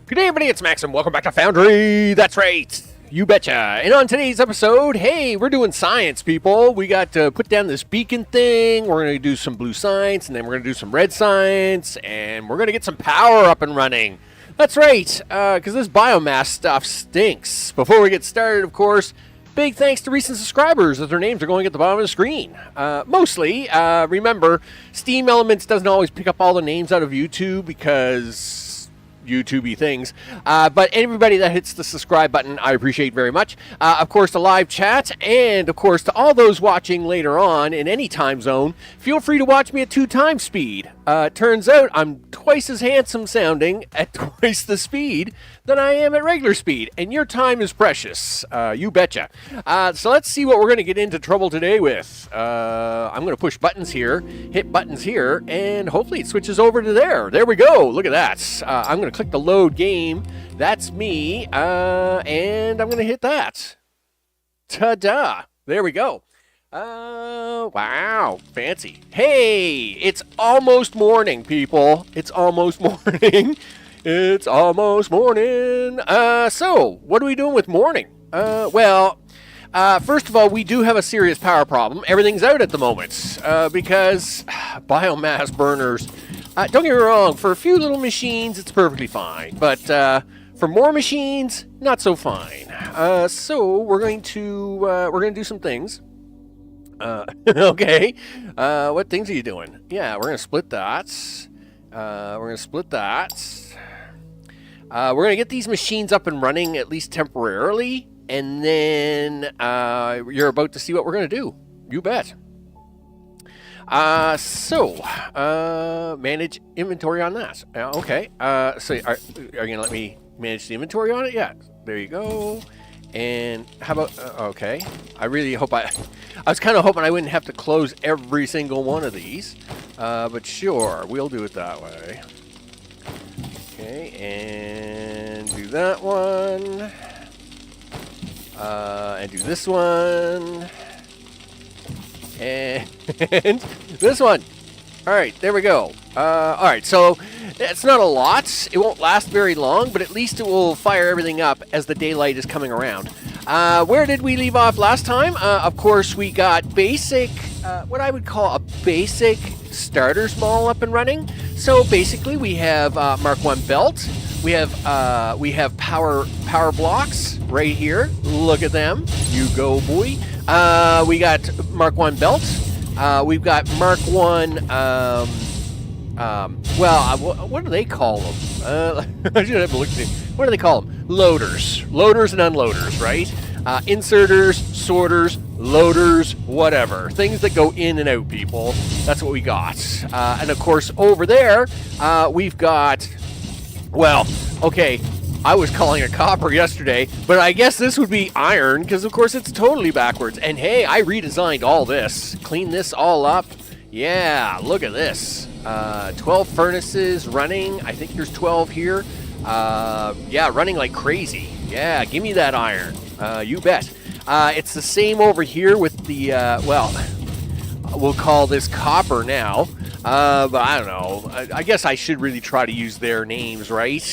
Good day, everybody, it's Max, and welcome back to Foundry! That's right! You betcha! And on today's episode, hey, we're doing science, people! We got to put down this beacon thing, we're going to do some blue science, and then we're going to do some red science, and we're going to get some power up and running. That's right, because this biomass stuff stinks. Before we get started, of course, big thanks to recent subscribers, as their names are going at the bottom of the screen. Mostly, remember, Steam Elements doesn't always pick up all the names out of YouTube, because YouTube-y things, but everybody that hits the subscribe button, I appreciate very much. Of course, the live chat, and of course, to all those watching later on in any time zone, feel free to watch me at 2 times speed. Turns out I'm twice as handsome sounding at twice the speed than I am at regular speed, and your time is precious. You betcha. So let's see what we're going to get into trouble today with. I'm going to push buttons here, hit buttons here, and hopefully it switches over to there. There we go. Look at that. I'm going to click the load game. That's me, and I'm going to hit that. Ta-da! There we go. Wow, fancy. Hey, it's almost morning, people. It's almost morning. It's almost morning. So, what are we doing with morning? First of all, we do have a serious power problem. Everything's out at the moment, because biomass burners. Don't get me wrong, for a few little machines, it's perfectly fine. But, for more machines, not so fine. So, we're going to do some things. Okay. What things are you doing? Yeah, we're going to split that. We're going to split that. We're going to get these machines up and running, at least temporarily, and then you're about to see what we're going to do. You bet. Manage inventory on that. Okay. So are you going to let me manage the inventory on it? Yeah. There you go. And how about, okay. I really hope I was kind of hoping I wouldn't have to close every single one of these. But sure, we'll do it that way. Okay, and do that one. And do this one. And this one. Alright, there we go. Alright, so it's not a lot. It won't last very long, but at least it will fire everything up as the daylight is coming around. Where did we leave off last time? Of course, we got basic, what I would call a basic starter small up and running. So basically, we have Mark 1 belt. We have power blocks right here. Look at them. You go, boy. We got Mark 1 belt. We've got Mark 1, what do they call them? I should have looked at it. What do they call them? Loaders. Loaders and unloaders, right? Inserters, sorters, loaders, whatever. Things that go in and out, people. That's what we got. And of course, over there, we've got, well, okay, I was calling it copper yesterday, but I guess this would be iron, because of course it's totally backwards. And hey, I redesigned all this. Cleaned this all up. Yeah, look at this. 12 furnaces running. I think there's 12 here. Yeah, running like crazy. Yeah, give me that iron. You bet. It's the same over here with the, we'll call this copper now. But I don't know. I guess I should really try to use their names, right?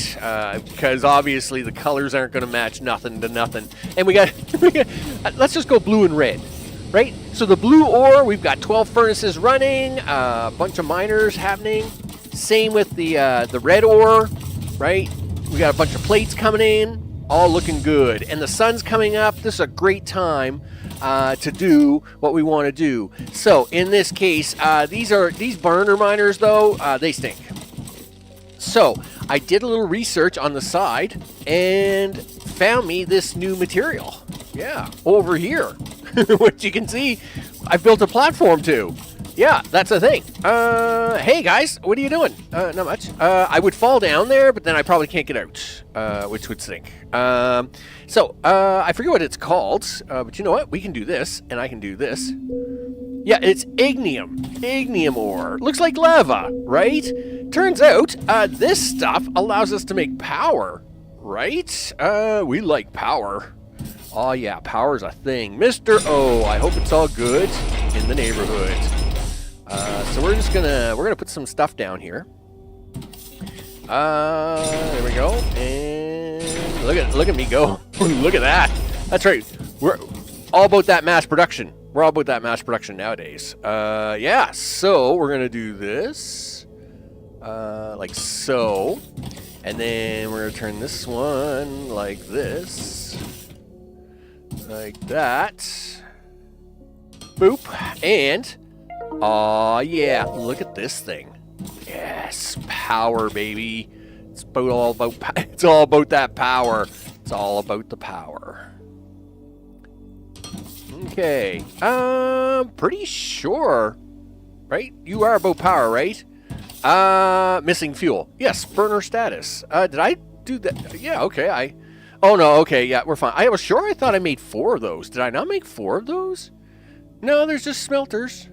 Because obviously the colors aren't going to match nothing to nothing. And we got, let's just go blue and red, right? So the blue ore, we've got 12 furnaces running, a bunch of miners happening. Same with the red ore, right? We got a bunch of plates coming in, all looking good. And the sun's coming up. This is a great time to do what we want to do. So in this case, these burner miners though, they stink. So I did a little research on the side and found me this new material. Yeah, over here, which you can see I've built a platform to. Yeah, that's the thing. Hey guys, what are you doing? Not much. I would fall down there, but then I probably can't get out, which would stink. I forget what it's called, but you know what? We can do this, and I can do this. Yeah, it's ignium ore. Looks like lava, right? Turns out, this stuff allows us to make power, right? We like power. Oh yeah, power's a thing. Mr. O, I hope it's all good in the neighborhood. So we're gonna put some stuff down here. There we go. And Look at me go. Look at that. That's right. We're all about that mass production. We're all about that mass production nowadays. Yeah, so we're going to do this. Like so. And then we're going to turn this one like this. Like that. Boop. And, aw, yeah, look at this thing. Yes, power, baby. It's all about that power. It's all about the power. Okay. Pretty sure, right? You are about power, right? Missing fuel. Yes, burner status. Did I do that? Yeah, okay. Oh, no, okay, yeah, we're fine. I was sure I thought I made 4 of those. Did I not make 4 of those? No, there's just smelters.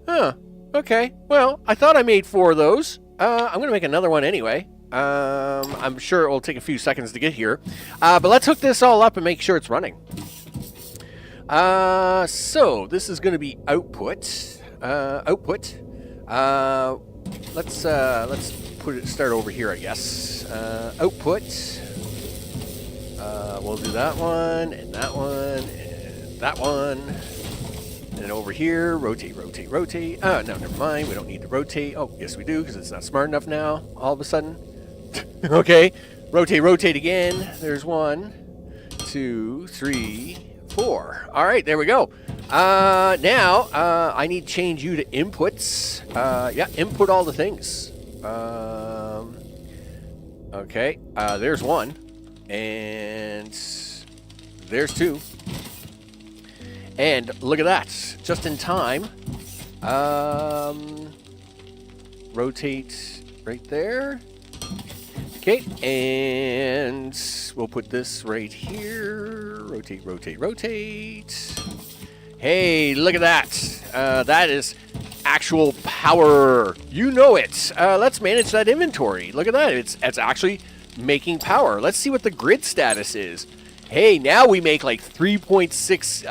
Huh, okay. Well, I thought I made 4 of those. I'm going to make another one anyway. I'm sure it will take a few seconds to get here. But let's hook this all up and make sure it's running. So, this is going to be output. Let's start over here, I guess. Output. We'll do that one, and that one, and that one. And then over here, rotate. No, never mind. We don't need to rotate. Oh, yes, we do, because it's not smart enough now, all of a sudden. Okay. Rotate again. There's 1, 2, 3, 4. All right, there we go. Now, I need to change you to inputs. Yeah, input all the things. Okay, there's 1. And there's 2. And look at that. Just in time. Rotate right there. Okay, and we'll put this right here. Rotate. Hey, look at that. That is actual power. You know it. Let's manage that inventory. Look at that. It's actually making power. Let's see what the grid status is. Hey, now we make like 3.6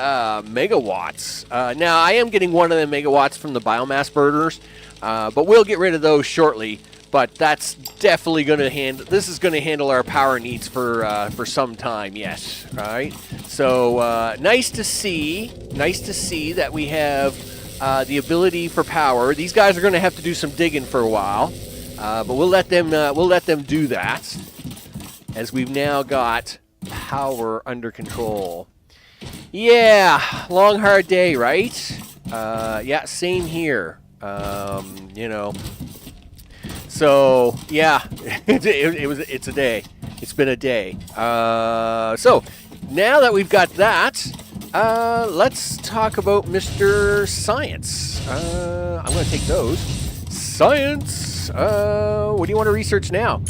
megawatts. Now, I am getting one of the megawatts from the biomass burners, but we'll get rid of those shortly. But that's definitely going to handle. This is going to handle our power needs for some time. Yes, all right. So nice to see that we have the ability for power. These guys are going to have to do some digging for a while, but we'll let them do that, as we've now got power under control. Yeah, long hard day, right? Yeah, same here. You know. So yeah, it's a day. It's been a day. So now that we've got that, let's talk about Mr. Science. I'm going to take those. Science. What do you want to research now?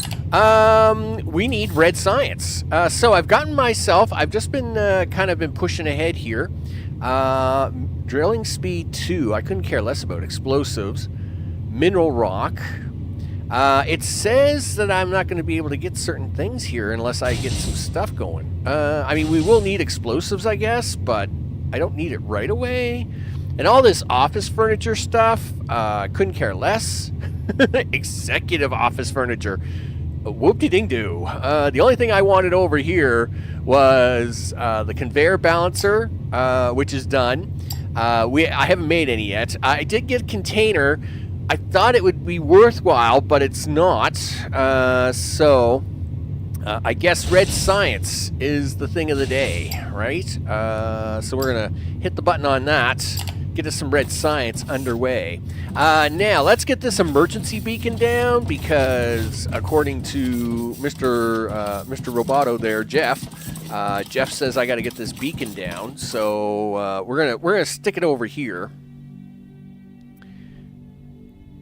We need red science. So I've gotten myself. I've just been kind of been pushing ahead here. Drilling speed 2. I couldn't care less about explosives. Mineral rock. It says that I'm not going to be able to get certain things here unless I get some stuff going. I mean, we will need explosives, I guess, but I don't need it right away. And all this office furniture stuff, couldn't care less. Executive office furniture. Whoop-de-ding-doo. The only thing I wanted over here was the conveyor balancer, which is done. I haven't made any yet. I did get a container. I thought it would be worthwhile, but it's not. So I guess red science is the thing of the day, right? So we're going to hit the button on that, get us some red science underway. Now, let's get this emergency beacon down, because according to Mr. Roboto there, Jeff says I got to get this beacon down. So we're gonna stick it over here.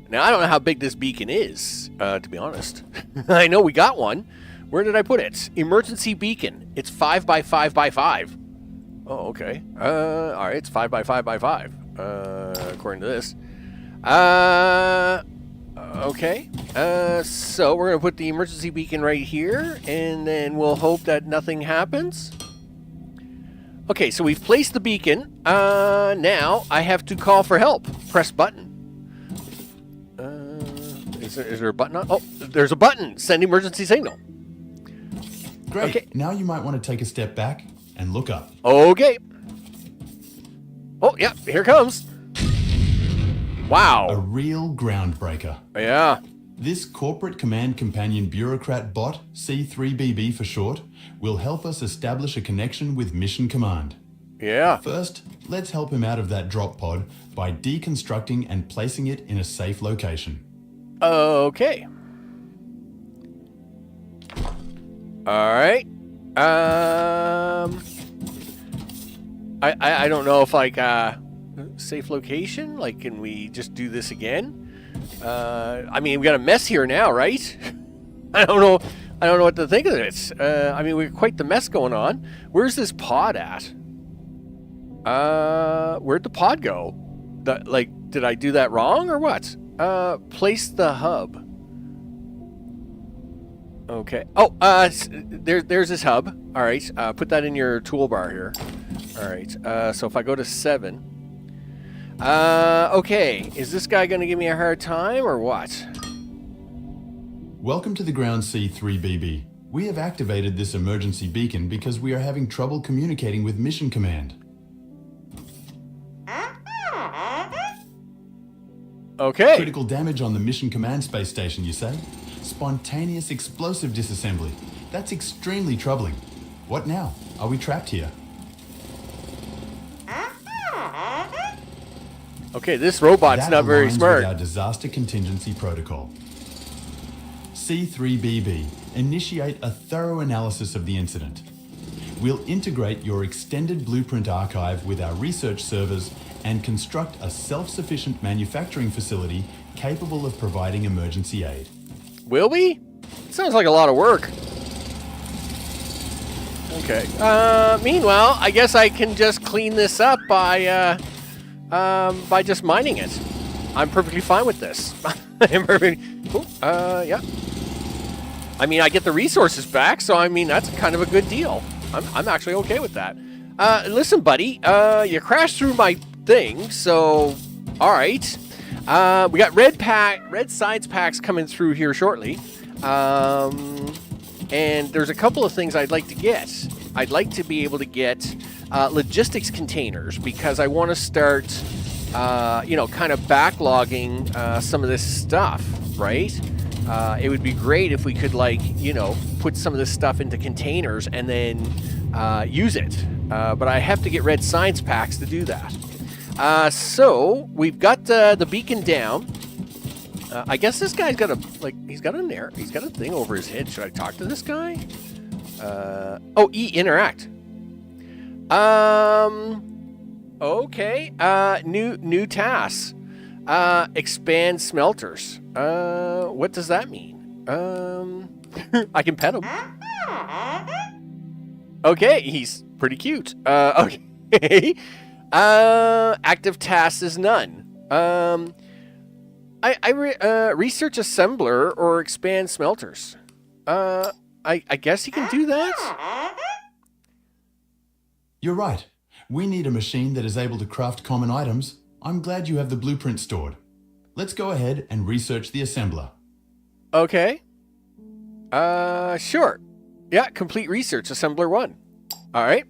Now, I don't know how big this beacon is, to be honest. I know we got one. Where did I put it? Emergency beacon. It's 5 by 5 by 5. Oh, okay. All right, it's 5 by 5 by 5, according to this. Okay. So we're going to put the emergency beacon right here, and then we'll hope that nothing happens. Okay, so we've placed the beacon. Now I have to call for help. Press button. Is there a button on? Oh, there's a button. Send emergency signal. Great. Okay. Now you might want to take a step back and look up. Okay. Oh, yeah, here it comes. A Wow. real groundbreaker. Yeah. This corporate command companion bureaucrat bot, C3BB for short, will help us establish a connection with Mission Command. Yeah. First, let's help him out of that drop pod by deconstructing and placing it in a safe location. Okay. All right. I don't know if like safe location. Like, can we just do this again? I mean, we got a mess here now, right? I don't know. I don't know what to think of this. I mean, we're quite the mess going on. Where's this pod at? Where'd the pod go? Did I do that wrong or what? Place the hub. Okay. Oh, there's this hub. All right. Put that in your toolbar here. All right. So if I go to 7. Okay. Is this guy going to give me a hard time or what? Welcome to the ground, C3BB. We have activated this emergency beacon because we are having trouble communicating with Mission Command. Okay. Critical damage on the Mission Command space station, you say? Spontaneous explosive disassembly. That's extremely troubling. What now? Are we trapped here? Okay, this robot's not very aligns smart. with our disaster contingency protocol. C3BB, initiate a thorough analysis of the incident. We'll integrate your extended blueprint archive with our research servers and construct a self-sufficient manufacturing facility capable of providing emergency aid. Will we? Sounds like a lot of work. Okay. Meanwhile, I guess I can just clean this up by just mining it. I'm perfectly fine with this. I'm perfect. Ooh, yeah. I mean, I get the resources back, so I mean that's kind of a good deal. I'm actually okay with that. Listen, buddy, you crashed through my thing, so all right. We got red science packs coming through here shortly, and there's a couple of things I'd like to get. I'd like to be able to get logistics containers because I want to start, kind of backlogging some of this stuff, right? It would be great if we could, put some of this stuff into containers and then use it. But I have to get red science packs to do that. So we've got the beacon down. I guess this guy's got he's got a thing over his head. Should I talk to this guy? Interact. Okay. New tasks. Expand smelters. What does that mean? I can pet him. Okay, he's pretty cute. Okay. Active tasks is none. Research assembler or expand smelters. I guess he can do that? You're right. We need a machine that is able to craft common items. I'm glad you have the blueprint stored. Let's go ahead and research the assembler. Okay. Sure. Yeah, complete research, assembler 1. All right.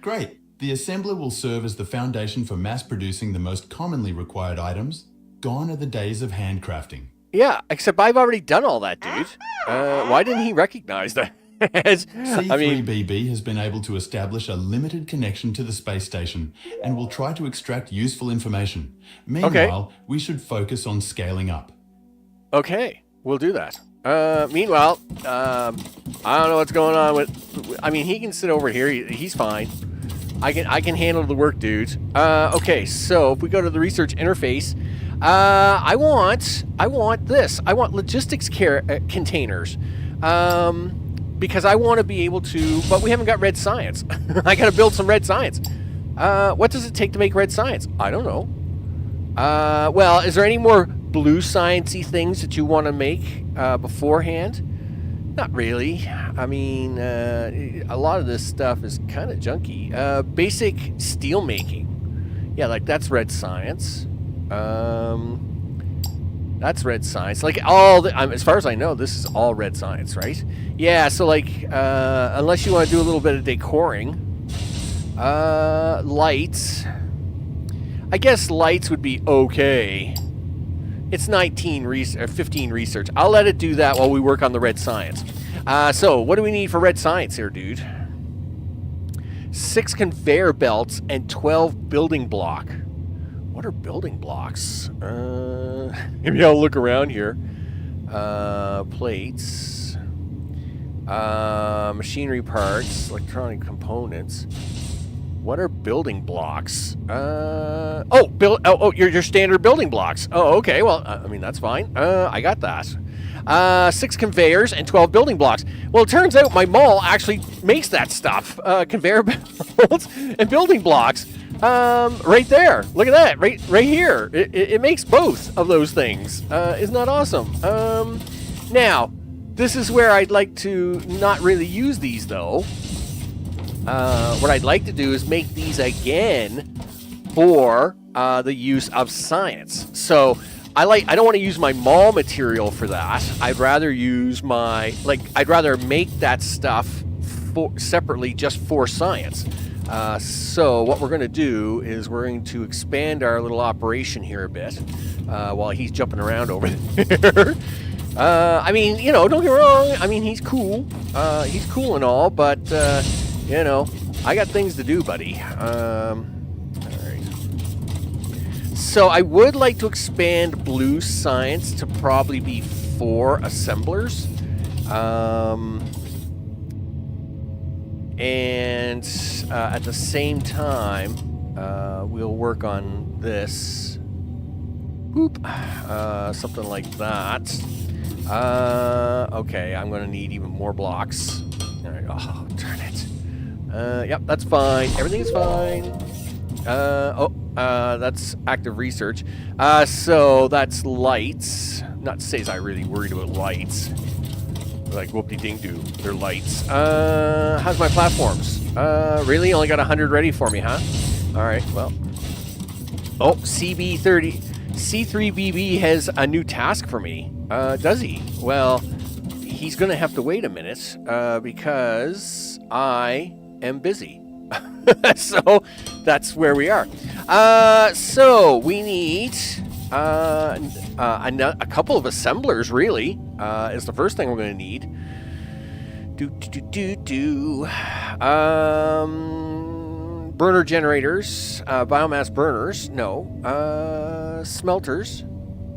Great. The assembler will serve as the foundation for mass producing the most commonly required items. Gone are the days of handcrafting. Yeah, except I've already done all that, dude. Why didn't he recognize that? C3BB has been able to establish a limited connection to the space station and will try to extract useful information. Meanwhile, we should focus on scaling up. Okay, we'll do that. Meanwhile, I don't know what's going on with... I mean, he can sit over here. He's fine. I can handle the work, dudes. Okay, so if we go to the research interface, I want this. I want logistics containers. Because I want to be able to, but we haven't got red science. I got to build some red science. What does it take to make red science? I don't know. Well, is there any more blue sciencey things that you want to make beforehand? Not really. I mean, a lot of this stuff is kind of junky. Basic steel making. Yeah, like that's red science. That's red science. Like, all the, as far as I know, this is all red science, right? Yeah, so, like, unless you want to do a little bit of decoring. Lights. I guess lights would be okay. It's 15 research. I'll let it do that while we work on the red science. So, what do we need for red science here, dude? 6 conveyor belts and 12 building block. What are building blocks? Maybe I'll look around here. Plates. Machinery parts. Electronic components. What are building blocks? Your standard building blocks. Oh, okay. Well, I mean, that's fine. I got that. 6 conveyors and 12 building blocks. Well, it turns out my mall actually makes that stuff. Conveyor belts and building blocks. Right there. Look at that. Right here. It makes both of those things. Isn't that awesome? Now, this is where I'd like to not really use these, though. What I'd like to do is make these again for the use of science. So I don't want to use my mall material for that. I'd rather use I'd rather make that stuff separately just for science. So what we're going to do is we're going to expand our little operation here a bit while he's jumping around over there. I mean, you know, don't get me wrong. I mean, he's cool. He's cool and all, but you know, I got things to do, buddy. All right. So I would like to expand blue science to probably be 4 assemblers. And at the same time, we'll work on this. Boop. Something like that. Okay, I'm going to need even more blocks. All right. Oh, darn it. Yep, that's fine. Everything's fine. That's active research. So that's lights. Not to say I'm really worried about lights. Like whoop-de-ding-doo, they're lights. How's my platforms? Really? Only got 100 ready for me, huh? Alright, well. Oh, C3BB has a new task for me. Does he? Well, he's gonna have to wait a minute, because I am busy. So, that's where we are. So, we need a couple of assemblers, really, is the first thing we're going to need. Burner generators, biomass burners, no. Smelters,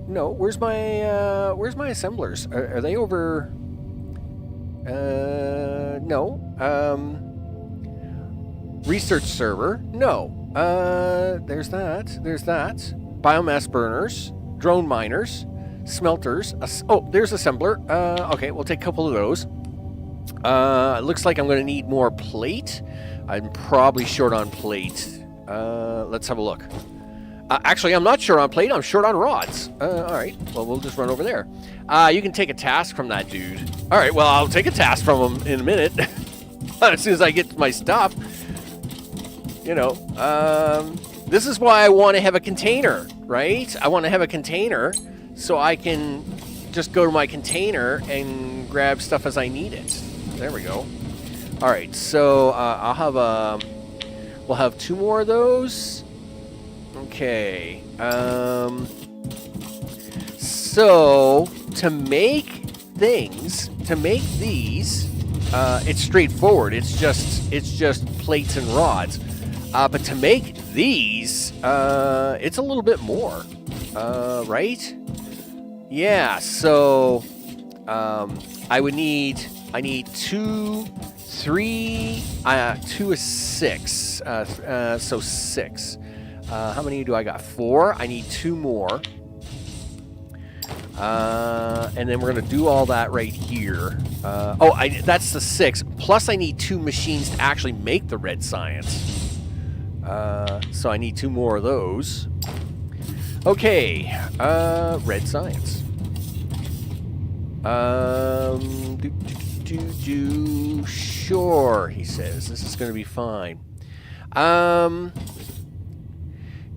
no. Where's my assemblers? Are they over? No. Research server, no. There's that. Biomass burners, drone miners, smelters. There's assembler. Okay, we'll take a couple of those. It looks like I'm going to need more plate. I'm probably short on plate. Let's have a look. Actually, I'm not short on plate. I'm short on rods. All right. Well, we'll just run over there. You can take a task from that dude. All right. Well, I'll take a task from him in a minute. As soon as I get my stuff. You know, this is why I want to have a container, right? I want to have a container so I can just go to my container and grab stuff as I need it. There we go. All right, so we'll have 2 more of those. Okay. So to make things, these, it's straightforward. It's just plates and rods. But to make these, it's a little bit more, right? Yeah. So I need 2, 3, 2 is 6. So 6. How many do I got? 4. I need 2 more. And then we're going to do all that right here. That's the 6. Plus I need 2 machines to actually make the red science. So I need 2 more of those. Okay. Red science. Sure, he says. This is going to be fine.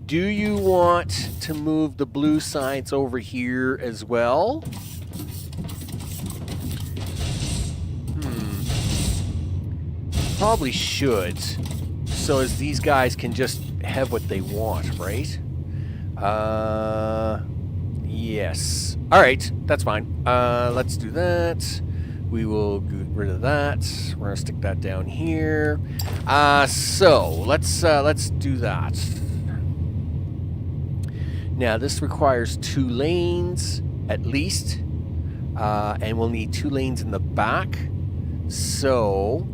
Do you want to move the blue sides over here as well? Probably should. So as these guys can just have what they want, right? Yes. All right, that's fine. Let's do that. We will get rid of that. We're gonna stick that down here. So let's do that. Now this requires 2 lanes at least, and we'll need 2 lanes in the back. So,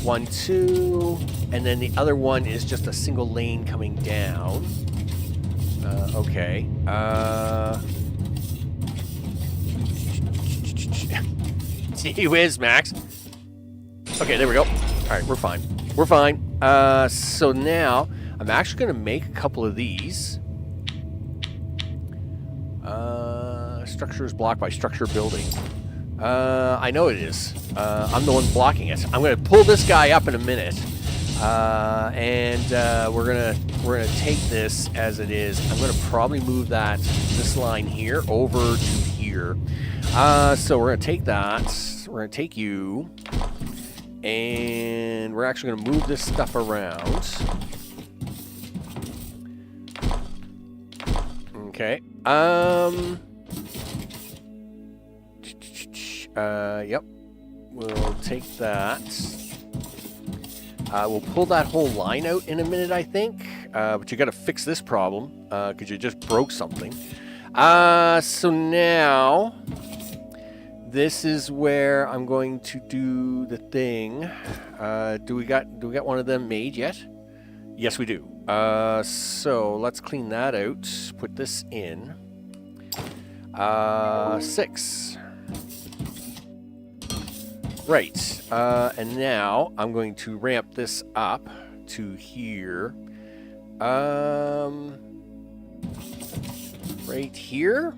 1, 2, and then the other one is just a single lane coming down. Okay. Gee whiz, Max. Okay, there we go. All right, we're fine. We're fine. So now I'm actually going to make a couple of these. Structure is blocked by structure building. I know it is. I'm the one blocking it. I'm going to pull this guy up in a minute, and we're gonna take this as it is. I'm going to probably move this line here over to here. So we're going to take that. We're going to take you, and we're actually going to move this stuff around. Okay. Yep. We'll take that. We'll pull that whole line out in a minute, I think. But you got to fix this problem because you just broke something. So now this is where I'm going to do the thing. Do we got one of them made yet? Yes, we do. So let's clean that out. Put this in. 6. Right. And now I'm going to ramp this up to here. Right here.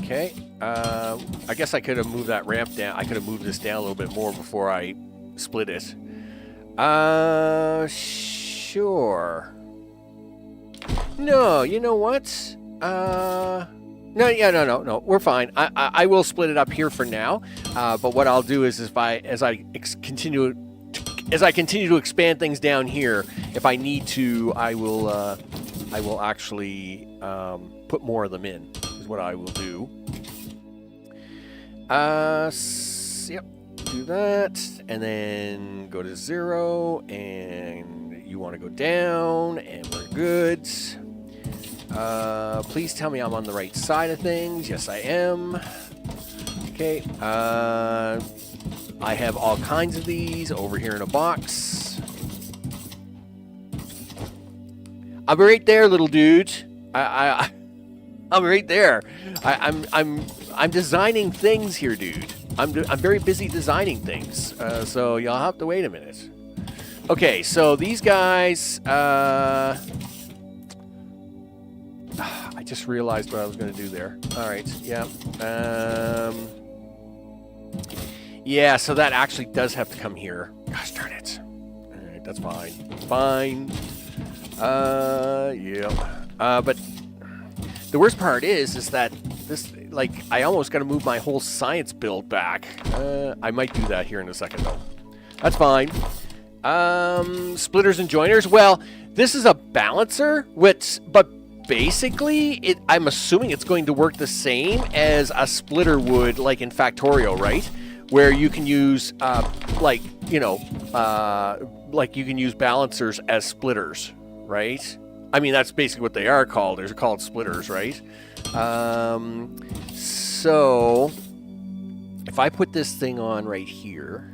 Okay. I guess I could have moved that ramp down. I could have moved this down a little bit more before I split it. Sure. No, you know what? No. We're fine. I will split it up here for now. But what I'll do is, as I continue to expand things down here, if I need to, I will actually put more of them in. Is what I will do. Yep. Do that, and then go to 0, and you want to go down, and we're good. Please tell me I'm on the right side of things. Yes, I am. Okay. I have all kinds of these over here in a box. I'm right there, little dude. I'm right there. I'm designing things here, dude. I'm very busy designing things. So you'll have to wait a minute. Okay, so these guys. I just realized what I was going to do there. All right, yeah. Yeah, so that actually does have to come here. Gosh darn it. All right, that's fine. Fine. Yeah. But the worst part is that this, like, I almost got to move my whole science build back. I might do that here in a second, though. That's fine. Splitters and joiners. Well, this is a balancer, but basically, I'm assuming it's going to work the same as a splitter would, like in Factorial, right? Where you can use, like you can use balancers as splitters, right? I mean, that's basically what they are called. They're called splitters, right? So, if I put this thing on right here...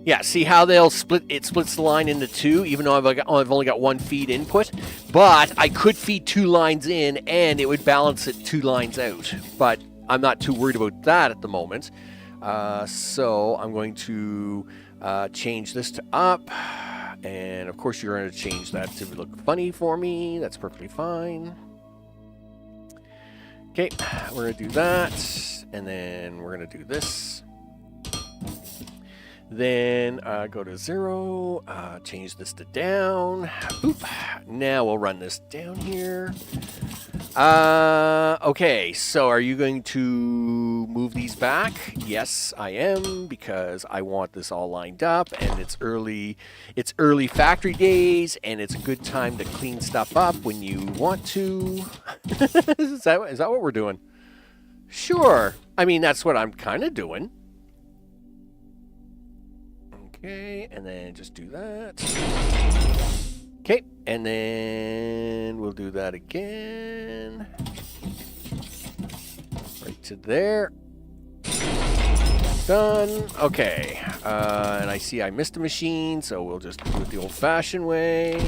Yeah, see how they'll split? It splits the line into 2, even though I've only got 1 feed input. But I could feed 2 lines in, and it would balance it 2 lines out. But I'm not too worried about that at the moment. So I'm going to change this to up. And, of course, you're going to change that to look funny for me. That's perfectly fine. Okay, we're going to do that. And then we're going to do this. Then go to 0, change this to down. Boop. Now we'll run this down here. Okay, so are you going to move these back? Yes, I am, because I want this all lined up, and it's early factory days, and it's a good time to clean stuff up when you want to. Is that what we're doing? Sure. I mean, that's what I'm kind of doing. Okay, and then just do that. Okay, and then we'll do that again. Right to there. Done. Okay, and I see I missed a machine, so we'll just do it the old-fashioned way.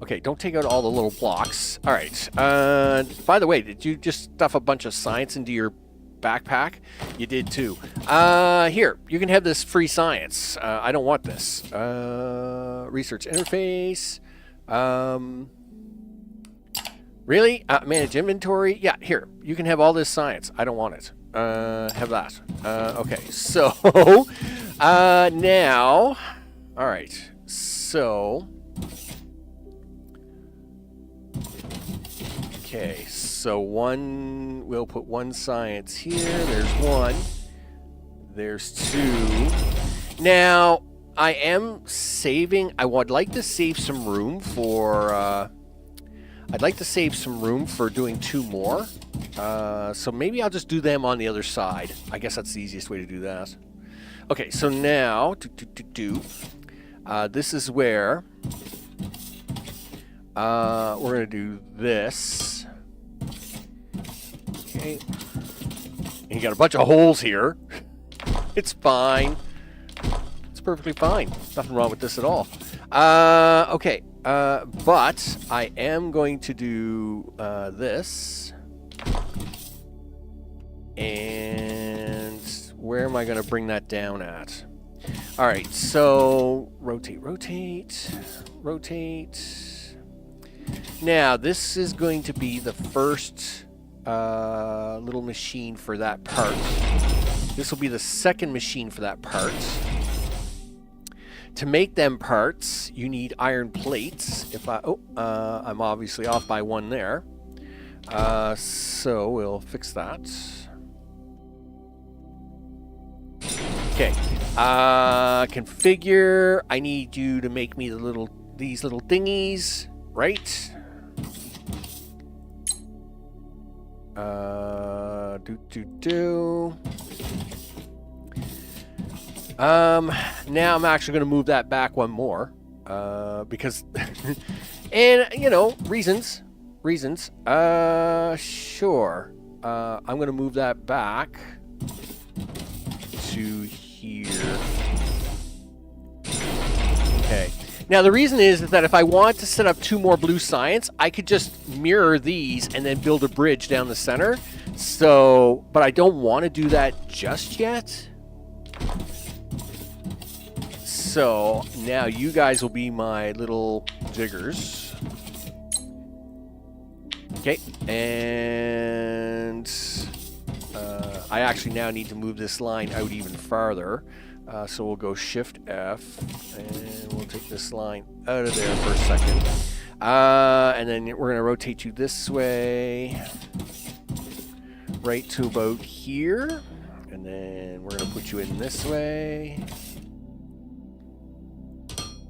Okay, don't take out all the little blocks. All right. By the way, did you just stuff a bunch of science into your backpack? You did too. Here, you can have this free science. I don't want this. Research interface. Really? Manage inventory? Yeah, here. You can have all this science. I don't want it. Have that. Okay, so now, all right. So, okay. So we'll put one science here. There's one. There's two. Now, I am saving. I would like to save some room for. I'd like to save some room for doing two more. So maybe I'll just do them on the other side. I guess that's the easiest way to do that. Okay, so now, this is where we're going to do this. Okay. And you got a bunch of holes here. It's fine. It's perfectly fine. Nothing wrong with this at all. Okay. But I am going to do this. And where am I going to bring that down at? All right, so rotate, rotate, rotate. Now, this is going to be the first little machine for that part. This will be the second machine for that part. To make them parts, you need iron plates. I'm obviously off by one there. So we'll fix that. Okay. Configure. I need you to make me these little thingies, right? Now I'm actually going to move that back one more, because, and, you know, reasons, sure, I'm going to move that back to here. Okay. Now, the reason is that if I want to set up two more blue science, I could just mirror these and then build a bridge down the center. So, but I don't want to do that just yet. So, now you guys will be my little jiggers. Okay, and I actually now need to move this line out even farther. So we'll go Shift F, and we'll take this line out of there for a second. And then we're going to rotate you this way, right to about here. And then we're going to put you in this way.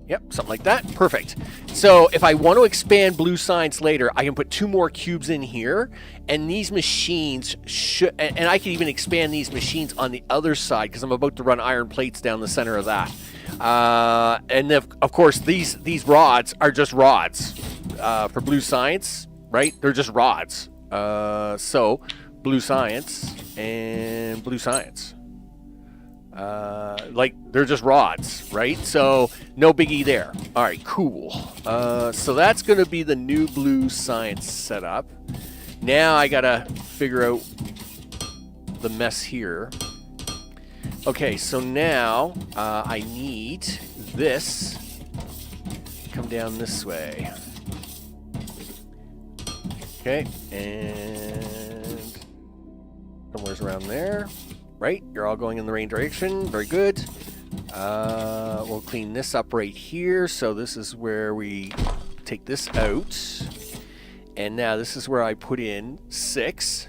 Yep, something like that. Perfect. So if I want to expand blue science later, I can put two more cubes in here, and these machines should, and I can even expand these machines on the other side because I'm about to run iron plates down the center of that. And of course, these rods are just rods for blue science, right? They're just rods. So blue science and blue science. Like they're just rods, right? So no biggie there. All right, cool. So that's going to be the new blue science setup. Now I gotta figure out the mess here. Okay, so now I need this to come down this way. Okay, and somewhere's around there. right? You're all going in the right direction. Very good. We'll clean this up right here. So this is where we take this out. And now this is where I put in 6.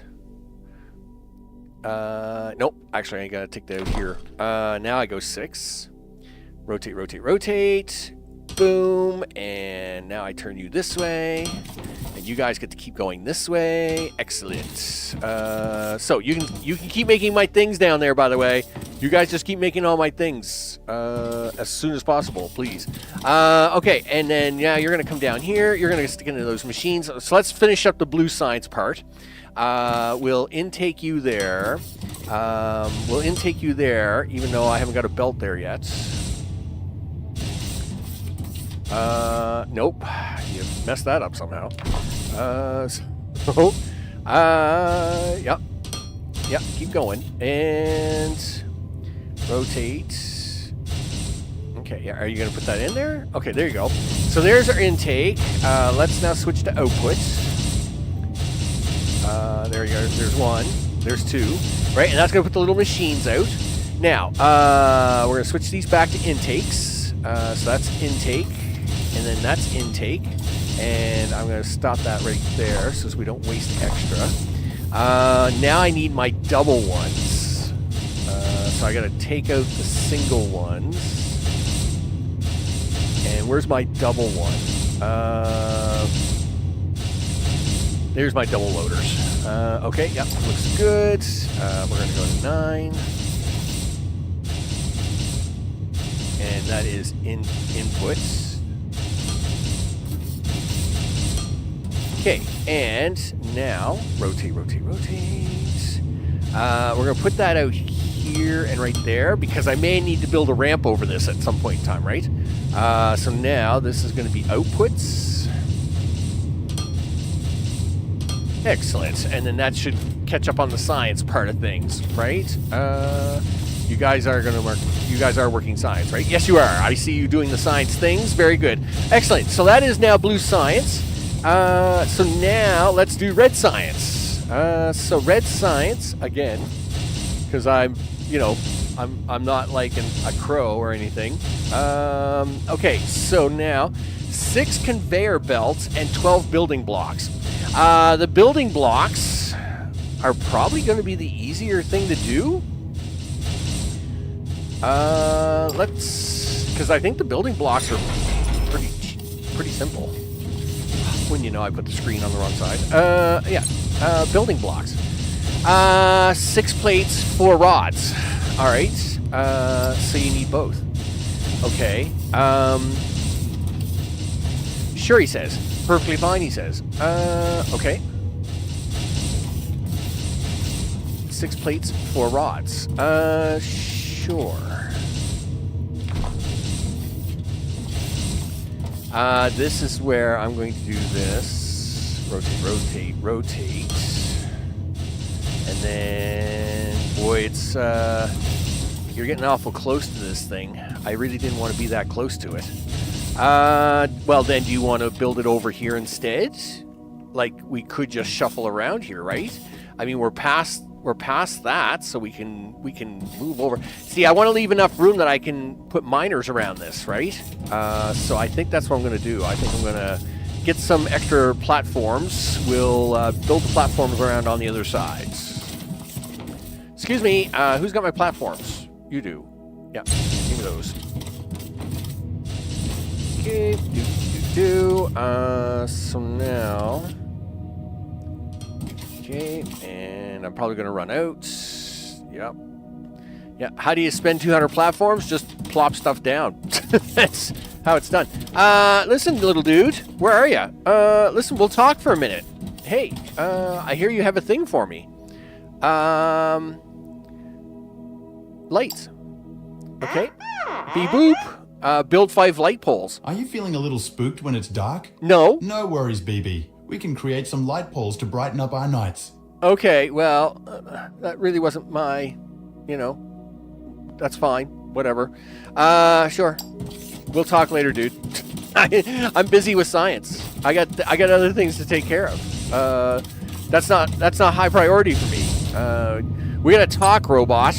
Nope. Actually, I gotta take that out here. Now I go 6. Rotate, rotate, rotate. Boom. And now I turn you this way. And you guys get to keep going this way. Excellent. So you can keep making my things down there, by the way. You guys just keep making all my things as soon as possible, please. Okay, and then now you're going to come down here. You're going to stick into those machines. So let's finish up the blue science part. We'll intake you there. We'll intake you there, even though I haven't got a belt there yet. Nope. You messed that up somehow. Yep. Yep, keep going. And rotate. Okay, yeah, are you going to put that in there? Okay, there you go. So there's our intake. Let's now switch to output. There you go. There's 1. There's 2. Right, and that's going to put the little machines out. Now, we're going to switch these back to intakes. So that's intake. And then that's intake. And I'm going to stop that right there so we don't waste extra. Now I need my double ones. So I got to take out the single ones. And where's my double one? There's my double loaders. Okay, yep, looks good. We're going to go to 9. And that is inputs. Okay, and now rotate, rotate, rotate. We're going to put that out here and right there because I may need to build a ramp over this at some point in time, right? So now this is going to be outputs. Excellent, and then that should catch up on the science part of things, right? You guys are working science, right? Yes, you are. I see you doing the science things. Very good. Excellent. So that is now blue science. So now let's do red science. So red science again, because I'm not like a crow or anything. Okay, so now 6 conveyor belts and 12 building blocks. The building blocks are probably going to be the easier thing to do. Because I think the building blocks are pretty simple. When I put the screen on the wrong side. Yeah, building blocks. 6 plates, 4 rods. All right. So you need both. Okay. Sure, he says. Perfectly fine, he says. Okay. 6 plates, 4 rods. Sure. This is where I'm going to do this. Rotate, rotate, rotate. And then, boy, it's, you're getting awful close to this thing. I really didn't want to be that close to it. Well, then, do you want to build it over here instead? Like, we could just shuffle around here, right? I mean, we're past that, so we can move over. See, I want to leave enough room that I can put miners around this, right? So I think that's what I'm going to do. I think I'm going to get some extra platforms. We'll build the platforms around on the other sides. Excuse me, who's got my platforms? You do. Yeah, give me those. Okay, so now... Okay, and I'm probably going to run out. Yep. Yeah, how do you spend 200 platforms? Just plop stuff down. That's how it's done. Listen, little dude, where are you? Listen, we'll talk for a minute. Hey, I hear you have a thing for me. Lights. Okay. Beep boop. Build 5 light poles. Are you feeling a little spooked when it's dark? No. No worries, BB. We can create some light poles to brighten up our nights. Okay, well, that really wasn't my, that's fine. Whatever. Sure. We'll talk later, dude. I'm busy with science. I got other things to take care of. That's not high priority for me. We got to talk, robot.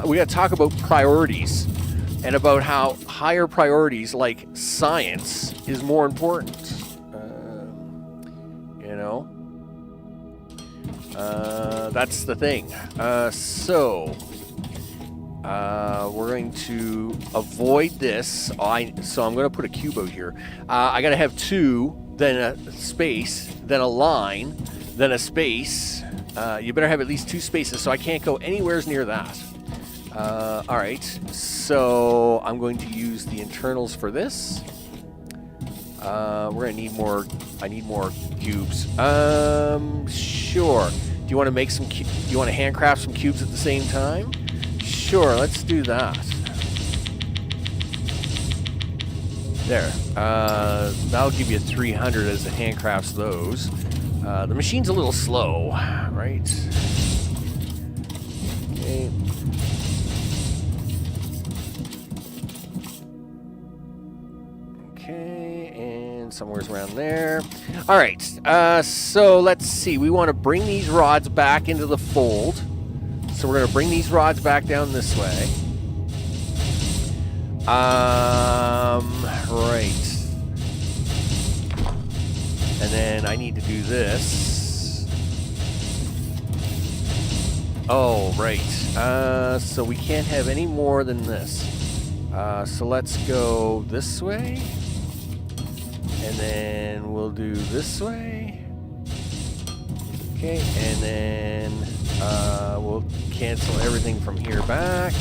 We got to talk about priorities and about how higher priorities like science is more important. You know, that's the thing. So we're going to avoid this. So I'm going to put a cube out here. I got to have 2, then a space, then a line, then a space. You better have at least 2 spaces, so I can't go anywhere near that. All right, so I'm going to use the internals for this. We're gonna need more. I need more cubes. Sure. Do you want to make some? Do you want to handcraft some cubes at the same time? Sure. Let's do that. There. That'll give you 300 as it handcrafts those. The machine's a little slow, right? Okay. Okay, and somewhere around there. All right, so let's see. We want to bring these rods back into the fold. So we're going to bring these rods back down this way. Right. And then I need to do this. Oh, right. So we can't have any more than this. So let's go this way. And then we'll do this way. Okay, and then we'll cancel everything from here back.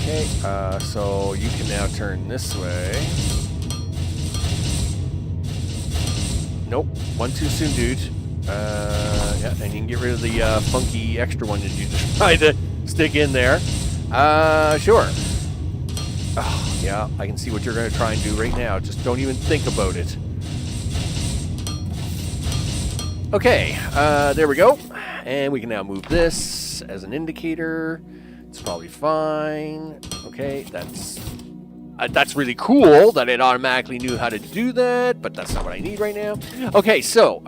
Okay, so you can now turn this way. Nope, one too soon, dude. Yeah, and you can get rid of the funky extra one that you just tried to stick in there. Sure. Oh, yeah, I can see what you're going to try and do right now. Just don't even think about it. Okay, there we go. And we can now move this as an indicator. It's probably fine. Okay, that's really cool that it automatically knew how to do that, but that's not what I need right now. Okay, so,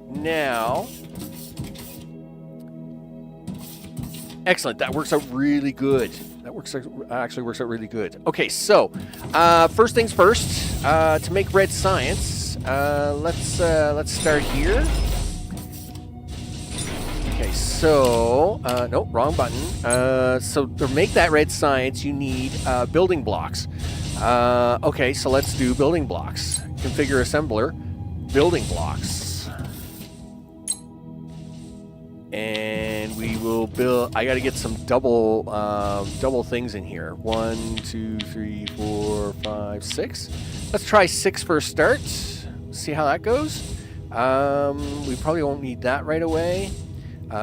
now... Excellent, that works out really good. Actually works out really good. Okay, so, first things first, to make red science, let's start here. Okay, so, nope, wrong button. So to make that red science, you need building blocks. Okay, so let's do building blocks. Configure assembler, building blocks. And we will build, I got to get some double things in here. 1, 2, 3, 4, 5, 6. Let's try 6 for a start. See how that goes. We probably won't need that right away.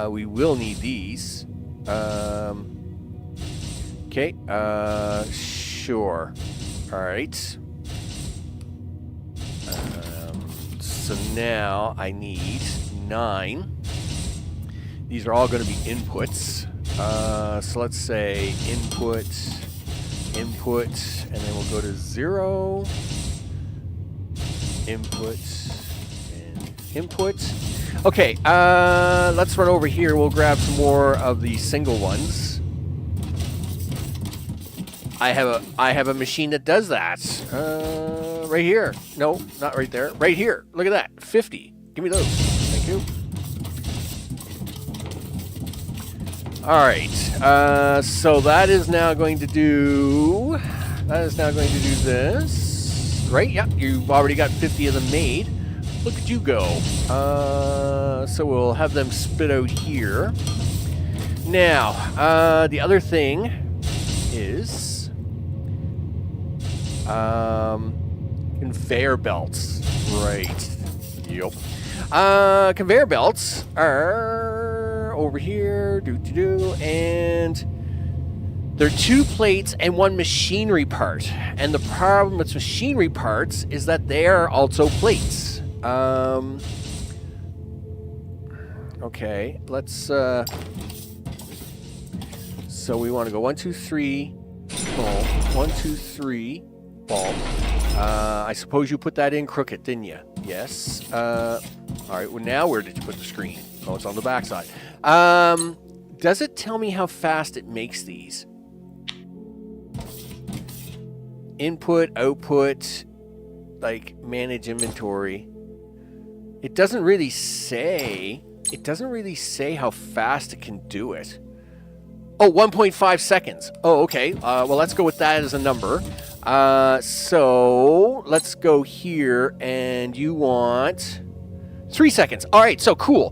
We will need these. Okay, sure. All right. So now I need 9. These are all going to be inputs. So let's say input, and then we'll go to 0, input, and input. Okay, let's run over here. We'll grab some more of the single ones. I have a machine that does that. Right here. No, not right there. Right here. Look at that. 50. Give me those. Thank you. All right. So that is now going to do. This. Right? Yep. You've already got 50 of them made. Look at you go. So we'll have them spit out here. Now, the other thing is conveyor belts. Right. Yep. Conveyor belts are over here. And they're 2 plates and 1 machinery part. And the problem with machinery parts is that they are also plates. Okay, let's, so we want to go 1, 2, 3, boom, 1, 2, 3, boom. I suppose you put that in crooked, didn't you? Yes. All right, well, now where did you put the screen? Oh, it's on the back side. Does it tell me how fast it makes these? Input, output, like manage inventory. It doesn't really say. It doesn't really say how fast it can do it. Oh, 1.5 seconds. Oh, okay. Well, let's go with that as a number. So let's go here, and you want 3 seconds. All right, so cool.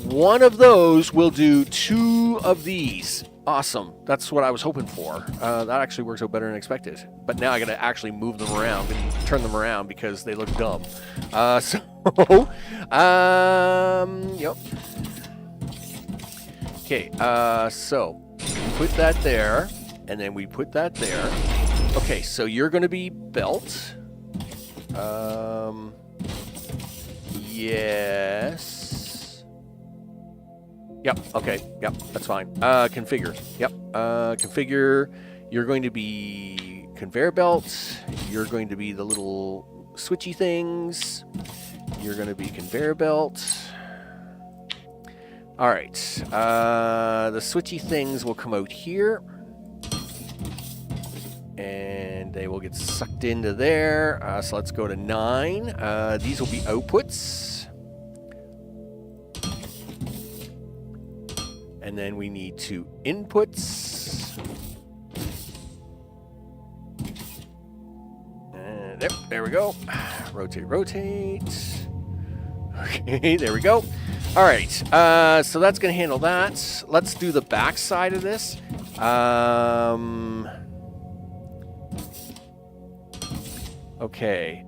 One of those will do 2 of these. Awesome. That's what I was hoping for. That actually works out better than expected. But now I got to actually move them around and turn them around because they look dumb. Yep. Okay, so put that there, and then we put that there. Okay, so you're going to be belt. Yes. Yep, okay, yep, that's fine. Configure, yep, configure. You're going to be conveyor belt. You're going to be the little switchy things. You're going to be conveyor belt. All right, the switchy things will come out here. And they will get sucked into there. So let's go to 9. These will be outputs. And then we need 2 inputs. And there we go. Rotate, rotate. Okay, there we go. All right, so that's going to handle that. Let's do the back side of this. Okay,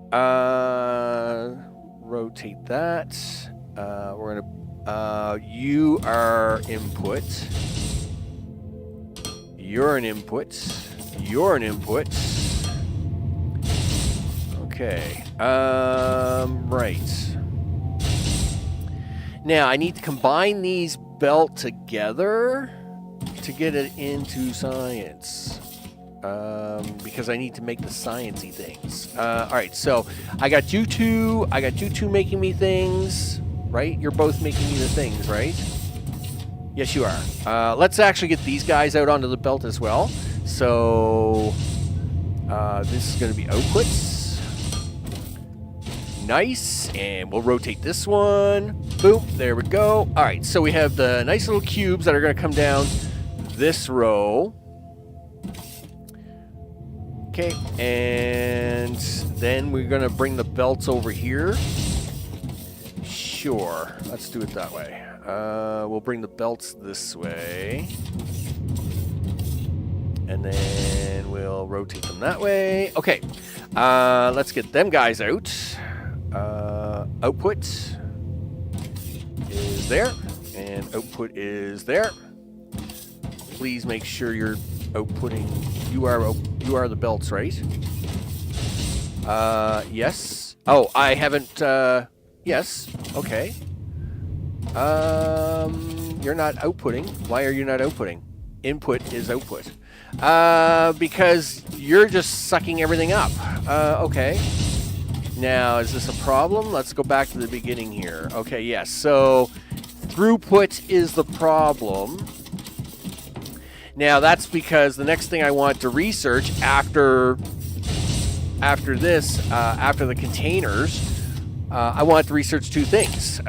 rotate that. We're gonna, you are input. You're an input. You're an input. Okay, right. Now I need to combine these belt together to get it into science. Because I need to make the sciencey things. All right, so I got you two making me things, right? You're both making me the things, right? Yes, you are. Let's actually get these guys out onto the belt as well. So this is going to be outputs. Nice, and we'll rotate this one. Boom, there we go. All right, so we have the nice little cubes that are going to come down this row. Okay, and then we're going to bring the belts over here. Sure, let's do it that way. We'll bring the belts this way. And then we'll rotate them that way. Okay, let's get them guys out. Output is there, and output is there. Please make sure you're outputting. You are the belts, right? Yes. Oh, I haven't. Yes. Okay. You're not outputting. Why are you not outputting? Input is output. Because you're just sucking everything up. Okay. Now, is this a problem? Let's go back to the beginning here. Okay, yes. So, throughput is the problem. Now, that's because the next thing I want to research after this, after the containers, I want to research 2 things.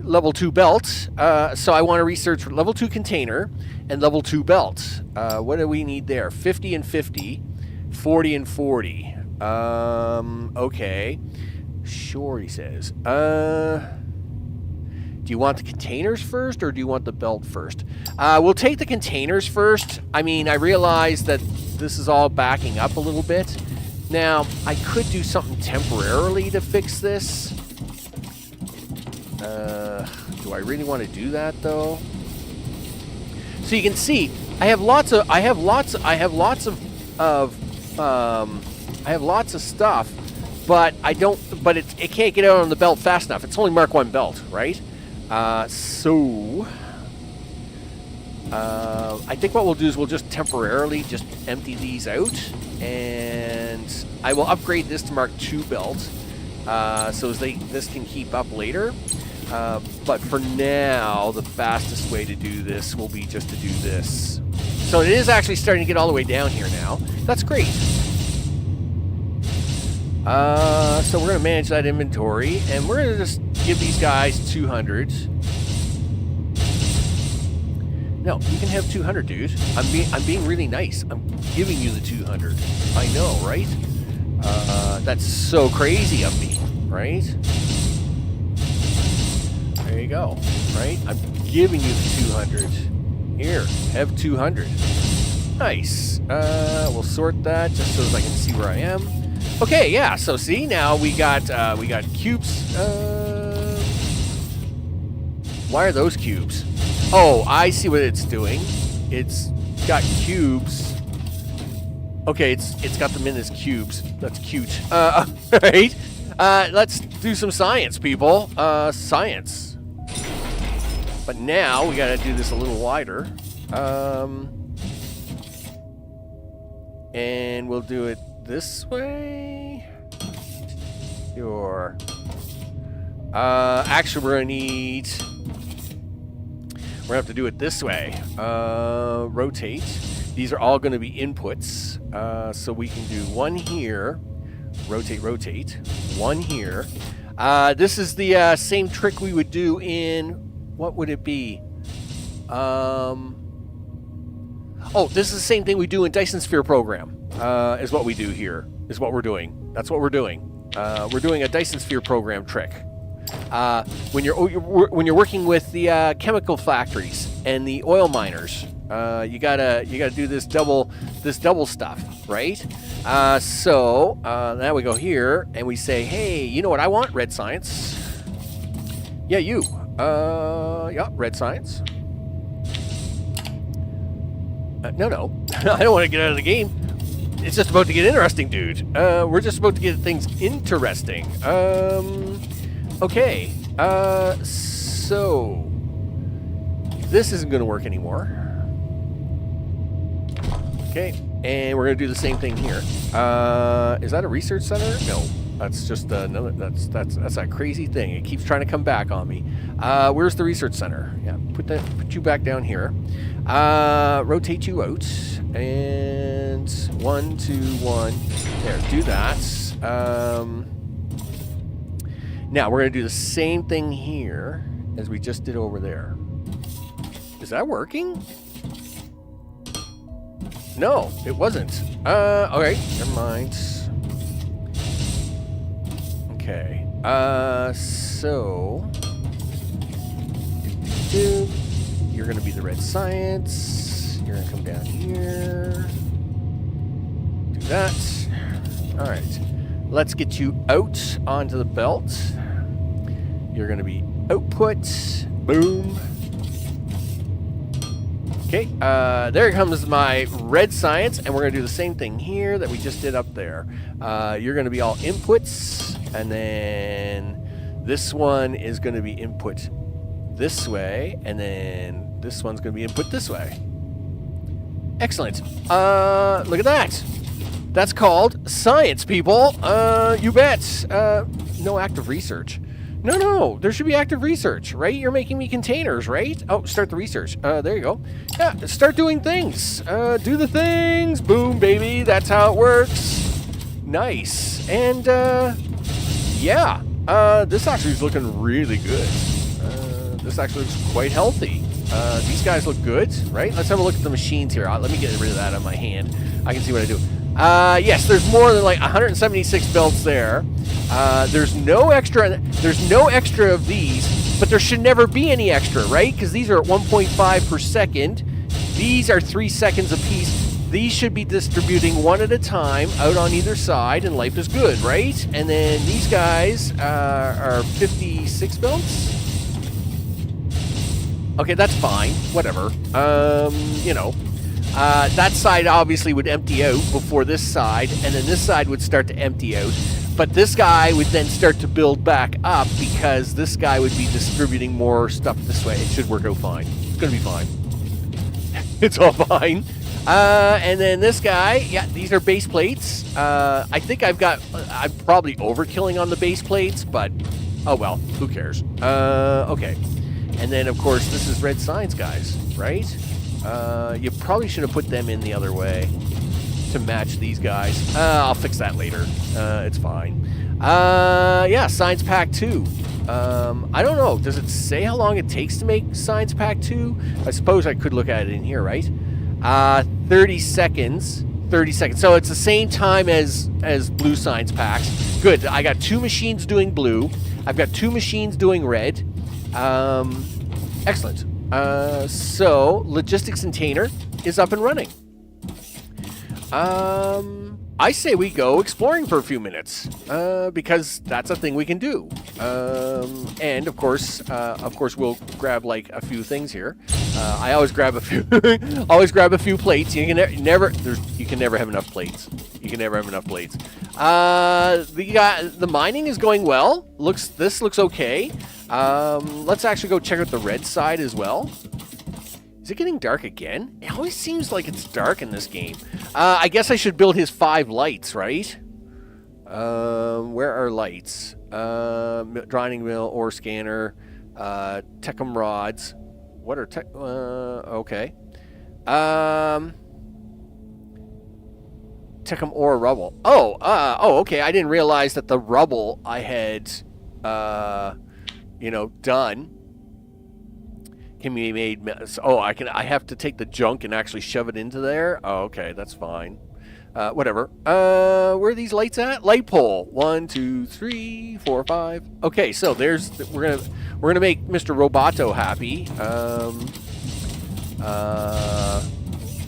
Level 2 belt. So I want to research level 2 container and level 2 belt. What do we need there? 50 and 50, 40 and 40. Okay. Sure, he says. Do you want the containers first, or do you want the belt first? We'll take the containers first. I mean, I realize that this is all backing up a little bit. Now, I could do something temporarily to fix this. Do I really want to do that, though? So you can see, I have lots of stuff, but it can't get out on the belt fast enough. It's only Mark 1 belt, right? I think what we'll do is we'll just temporarily just empty these out, and I will upgrade this to Mark II belt, so this can keep up later. But for now, the fastest way to do this will be just to do this. So it is actually starting to get all the way down here now. That's great. So we're going to manage that inventory, and we're going to just give these guys 200. No, you can have 200, dude. I'm being really nice. I'm giving you the 200. I know, right? That's so crazy of me, right? There you go, right? I'm giving you the 200. Here, have 200. Nice. We'll sort that just so that I can see where I am. Okay, yeah. So see, now we got cubes. Why are those cubes? Oh, I see what it's doing. It's got cubes. Okay, it's got them in as cubes. That's cute. Right? Let's do some science, people. Science. But now we gotta do this a little wider. And we'll do it this way. Sure. Actually, we're gonna have to do it this way. Rotate. These are all gonna be inputs. So we can do one here. Rotate, rotate. One here. This is the same trick we would do in, what would it be? Oh, this is the same thing we do in Dyson Sphere program, is what we do here, is what we're doing. That's what we're doing. We're doing a Dyson Sphere program trick. When you're working with the chemical factories and the oil miners, you gotta do this double stuff, right? So now we go here and we say, hey, you know what I want? Red science. Yeah, you. Yeah, red science. No. I don't want to get out of the game. It's just about to get interesting, dude. We're just about to get things interesting. Okay. So this isn't going to work anymore. Okay, and we're going to do the same thing here. Is that a research center? No, that's just another. That's that crazy thing. It keeps trying to come back on me. Where's the research center? Yeah, put you back down here. Rotate you out, and 1, 2, 1. There, do that. Now we're going to do the same thing here as we just did over there. Is that working? No, it wasn't. Okay, never mind. Okay. So you're going to be the red science. You're going to come down here. Do that. All right. Let's get you out onto the belt. You're going to be output. Boom. Okay, there comes my red science, and we're going to do the same thing here that we just did up there. You're going to be all inputs, and then this one is going to be input this way, and then this one's going to be input this way. Excellent. Look at that. That's called science, people. You bet. No active research. No, there should be active research, right? You're making me containers, right? Oh, start the research. There you go. Yeah, start doing things. Do the things. Boom, baby. That's how it works. Nice. And, yeah. This actually is looking really good. This actually looks quite healthy. These guys look good, right? Let's have a look at the machines here. Let me get rid of that on my hand. I can see what I do. Yes, there's more than like 176 belts there. There's no extra of these, but there should never be any extra, right? Because these are at 1.5 per second. These are 3 seconds apiece. These should be distributing one at a time out on either side, and life is good, right? And then these guys are 56 belts. Okay, that's fine. Whatever. That side obviously would empty out before this side, and then this side would start to empty out. But this guy would then start to build back up because this guy would be distributing more stuff this way. It should work out fine. It's going to be fine. It's all fine. And then this guy, yeah, these are base plates. I think I'm probably overkilling on the base plates, but oh well, who cares? Okay. And then, of course, this is red signs, guys, right? You probably should have put them in the other way to match these guys. I'll fix that later. It's fine. Yeah, Science Pack 2. I don't know. Does it say how long it takes to make Science Pack 2? I suppose I could look at it in here, right? 30 seconds. 30 seconds. So it's the same time as blue Science Packs. Good. I got 2 machines doing blue. I've got 2 machines doing red. Excellent. So Logistics and Tainer is up and running. I say we go exploring for a few minutes, because that's a thing we can do. And of course, we'll grab like a few things here. I always grab a few, always grab a few plates. You can never have enough plates. You can never have enough plates. The mining is going well. This looks okay. Let's actually go check out the red side as well. Is it getting dark again? It always seems like it's dark in this game. I guess I should build his 5 lights, right? Where are lights? Grinding mill, ore scanner, Techum rods. What are tech? Okay. Techum ore rubble. Oh, okay. I didn't realize that the rubble I had, done. Can be made. Oh, I have to take the junk and actually shove it into there. Oh, okay, that's fine. Whatever. Where are these lights at? Light pole. 1, 2, 3, 4, 5. Okay, so we're gonna make Mr. Roboto happy.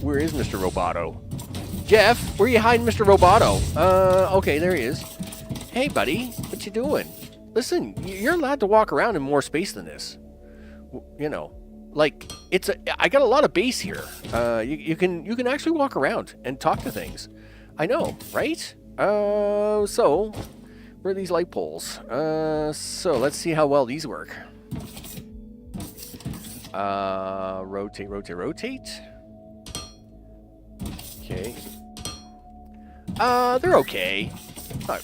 Where is Mr. Roboto? Jeff, where are you hiding, Mr. Roboto? Okay, there he is. Hey, buddy, what you doing? Listen, you're allowed to walk around in more space than this. You know. Like, I got a lot of base here. You can actually walk around and talk to things. I know, right? So, where are these light poles? So, let's see how well these work. Rotate, rotate, rotate. Okay. They're okay. I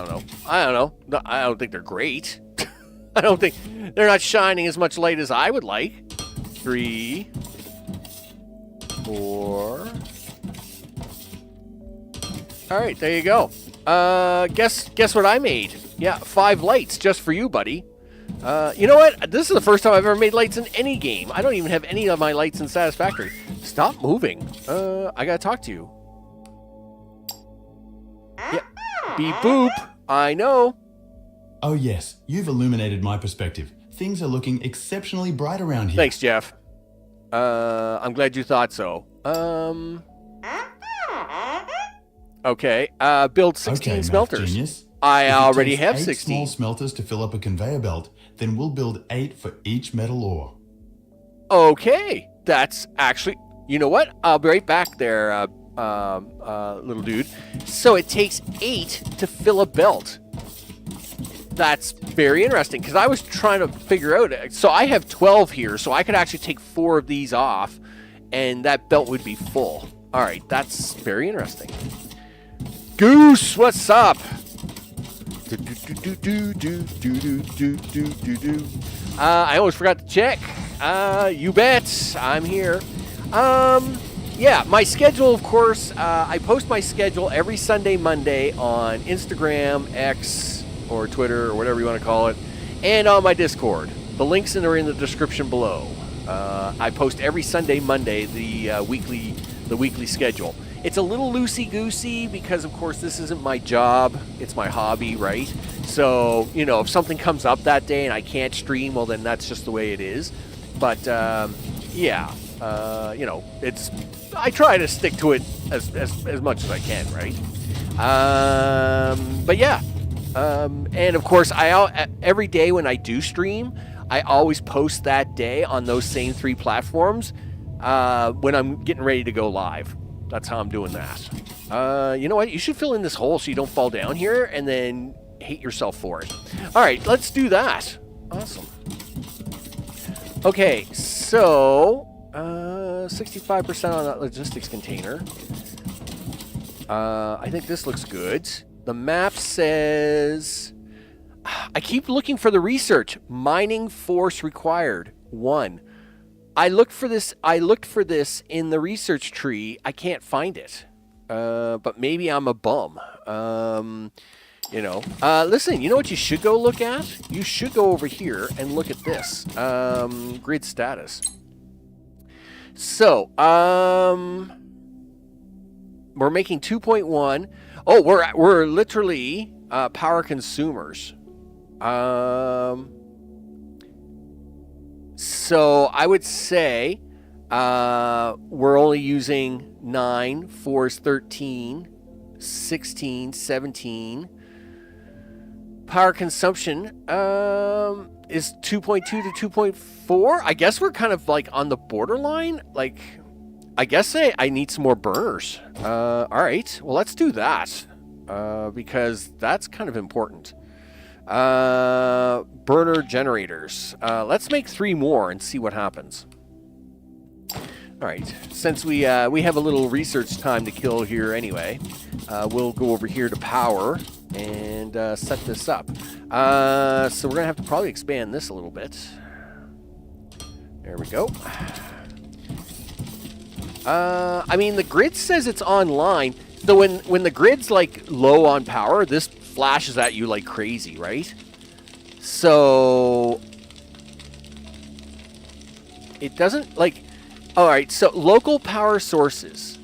don't know. I don't think they're great. I don't think they're not shining as much light as I would like. 3, 4. All right, there you go. Guess what I made? Yeah, 5 lights just for you, buddy. You know what? This is the first time I've ever made lights in any game. I don't even have any of my lights in Satisfactory. Stop moving. I gotta talk to you. Yeah. Beep boop. I know. Oh yes, you've illuminated my perspective. Things are looking exceptionally bright around here. Thanks, Jeff. I'm glad you thought so. Okay. Build 16 smelters. Genius. I already have 16. Small smelters to fill up a conveyor belt, then we'll build 8 for each metal ore. Okay. That's actually... You know what? I'll be right back there, little dude. So it takes 8 to fill a belt. That's very interesting, because I was trying to figure out... So I have 12 here, so I could actually take 4 of these off, and that belt would be full. All right, that's very interesting. Goose, what's up? I almost forgot to check. You bet, I'm here. Yeah, my schedule, of course, I post my schedule every Sunday, Monday on Instagram, X, or Twitter, or whatever you want to call it, and on my Discord. The links are in the description below. I post every Sunday, Monday, the weekly schedule. It's a little loosey-goosey because, of course, this isn't my job. It's my hobby, right? So, if something comes up that day and I can't stream, well, then that's just the way it is. But, yeah, I try to stick to it as much as I can, right? But, yeah. And, of course, every day when I do stream, I always post that day on those same 3 platforms when I'm getting ready to go live. That's how I'm doing that. You know what? You should fill in this hole so you don't fall down here and then hate yourself for it. All right, let's do that. Awesome. Okay, so 65% on that logistics container. I think this looks good. The map says... I keep looking for the research. Mining force required. 1. I looked for this in the research tree. I can't find it. But maybe I'm a bum. You know. Listen, you know what you should go look at? You should go over here and look at this. Grid status. So, we're making 2.1. Oh, we're literally power consumers. So I would say we're only using 9, 4 is 13, 16, 17. Power consumption is 2.2 to 2.4. I guess we're kind of like on the borderline. Like, I guess I need some more burners. All right, well, let's do that because that's kind of important. Burner generators. Let's make 3 more and see what happens. All right, since we have a little research time to kill here anyway, we'll go over here to power and set this up. So we're gonna have to probably expand this a little bit. There we go. I mean, the grid says it's online, so when the grid's like low on power, this flashes at you like crazy, right? So it doesn't like... All right, so local power sources.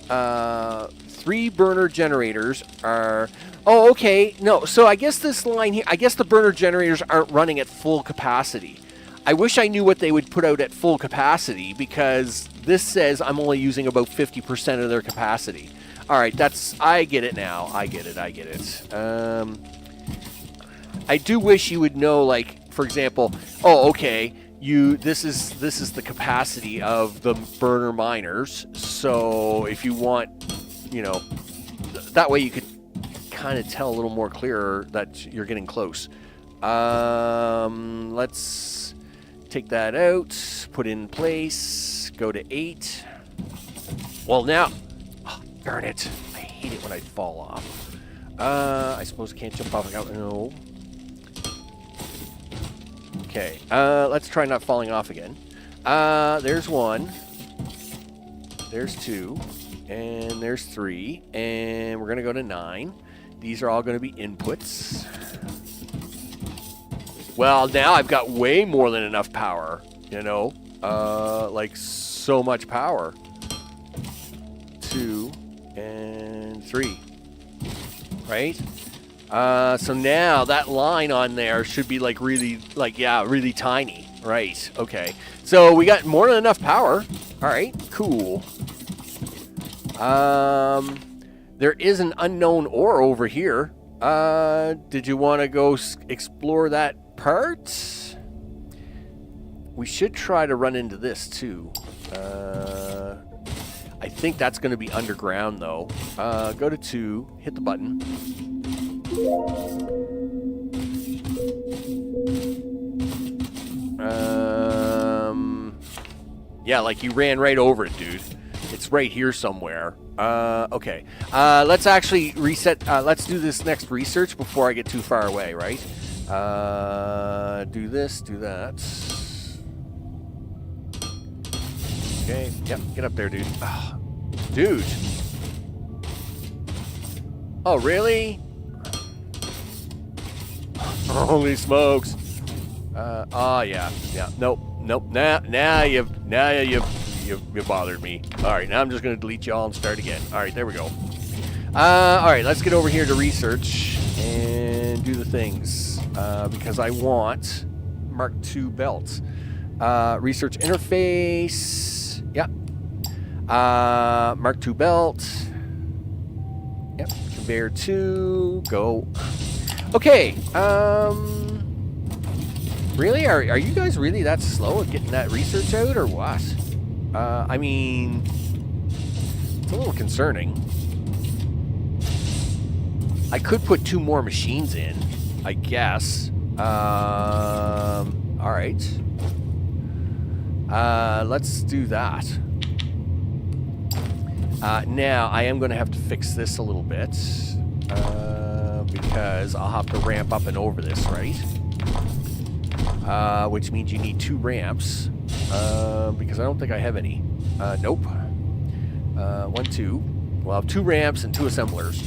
3 burner generators are... Oh, okay. No, so I guess this line here, I guess the burner generators aren't running at full capacity. I wish I knew what they would put out at full capacity, because this says I'm only using about 50% of their capacity. All right, I get it now. I get it. I do wish you would know, like, for example, oh, okay, this is the capacity of the burner miners. So if you want, you know, that way you could kind of tell a little more clearer that you're getting close. Let's take that out, put in place, go to 8. Well, now, oh, darn it. I hate it when I fall off. I suppose I can't jump off. No. Okay, let's try not falling off again. There's 1. There's 2. And there's 3. And we're going to go to 9. These are all going to be inputs. Well, now I've got way more than enough power, you know? Like, so much power. 2 and 3. Right? So now that line on there should be like really, like, yeah, really tiny. Right. Okay. So we got more than enough power. All right. Cool. There is an unknown ore over here. Did you want to go explore that part? We should try to run into this too. I think that's going to be underground though. Go to 2, hit the button. Yeah, like you ran right over it, dude. It's right here somewhere. Okay. Let's actually reset. Let's do this next research before I get too far away, right? Do this, do that. Okay. Yep. Get up there, dude. Oh, dude. Oh, really? Holy smokes. Oh, yeah. Yeah. Nope. Now you've bothered me. All right, now I'm just going to delete you all and start again. All right, there we go. All right, let's get over here to research and do the things because I want Mark II belts. Research interface. Yep. Mark II belt. Yep. Conveyor 2. Go. Okay. Really? Are you guys really that slow at getting that research out, or what? I mean, it's a little concerning. I could put 2 more machines in, I guess. All right. Let's do that. Now, I am going to have to fix this a little bit. Because I'll have to ramp up and over this, right? Which means you need 2 ramps. Because I don't think I have any. Nope. 1, 2. We'll have 2 ramps and 2 assemblers.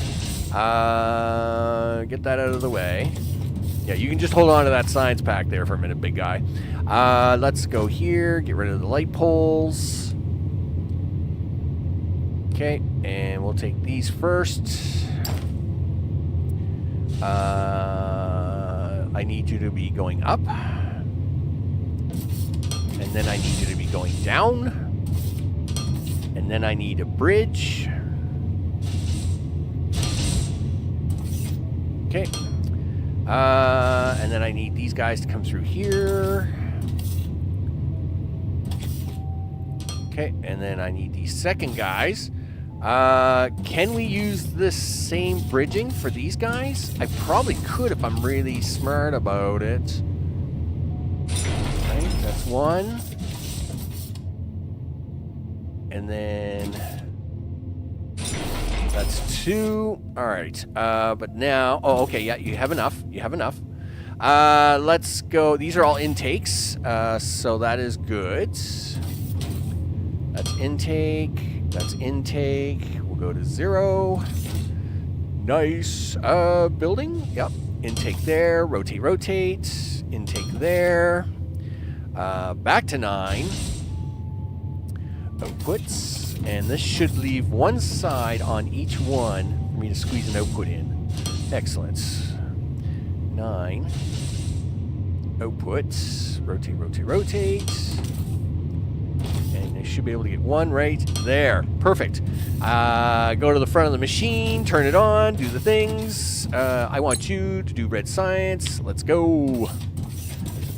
Get that out of the way. Yeah, you can just hold on to that science pack there for a minute, big guy. Let's go here. Get rid of the light poles. Okay, and we'll take these first. I need you to be going up. And then I need you to be going down. And then I need a bridge. Okay. And then I need these guys to come through here. Okay, and then I need these second guys. Can we use this same bridging for these guys? I probably could if I'm really smart about it. Right, that's 1. And then that's 2. All right. But now, oh, okay, yeah, you have enough. You have enough. Let's go. These are all intakes, so that is good. That's intake. That's intake. We'll go to 0. Nice. Building. Yep. Intake there. Rotate, rotate. Intake there. Back to 9. Outputs. And this should leave one side on each one for me to squeeze an output in. Excellent. 9. Outputs. Rotate, rotate, rotate. And I should be able to get 1 right there. Perfect. Go to the front of the machine, turn it on, do the things. I want you to do red science. Let's go.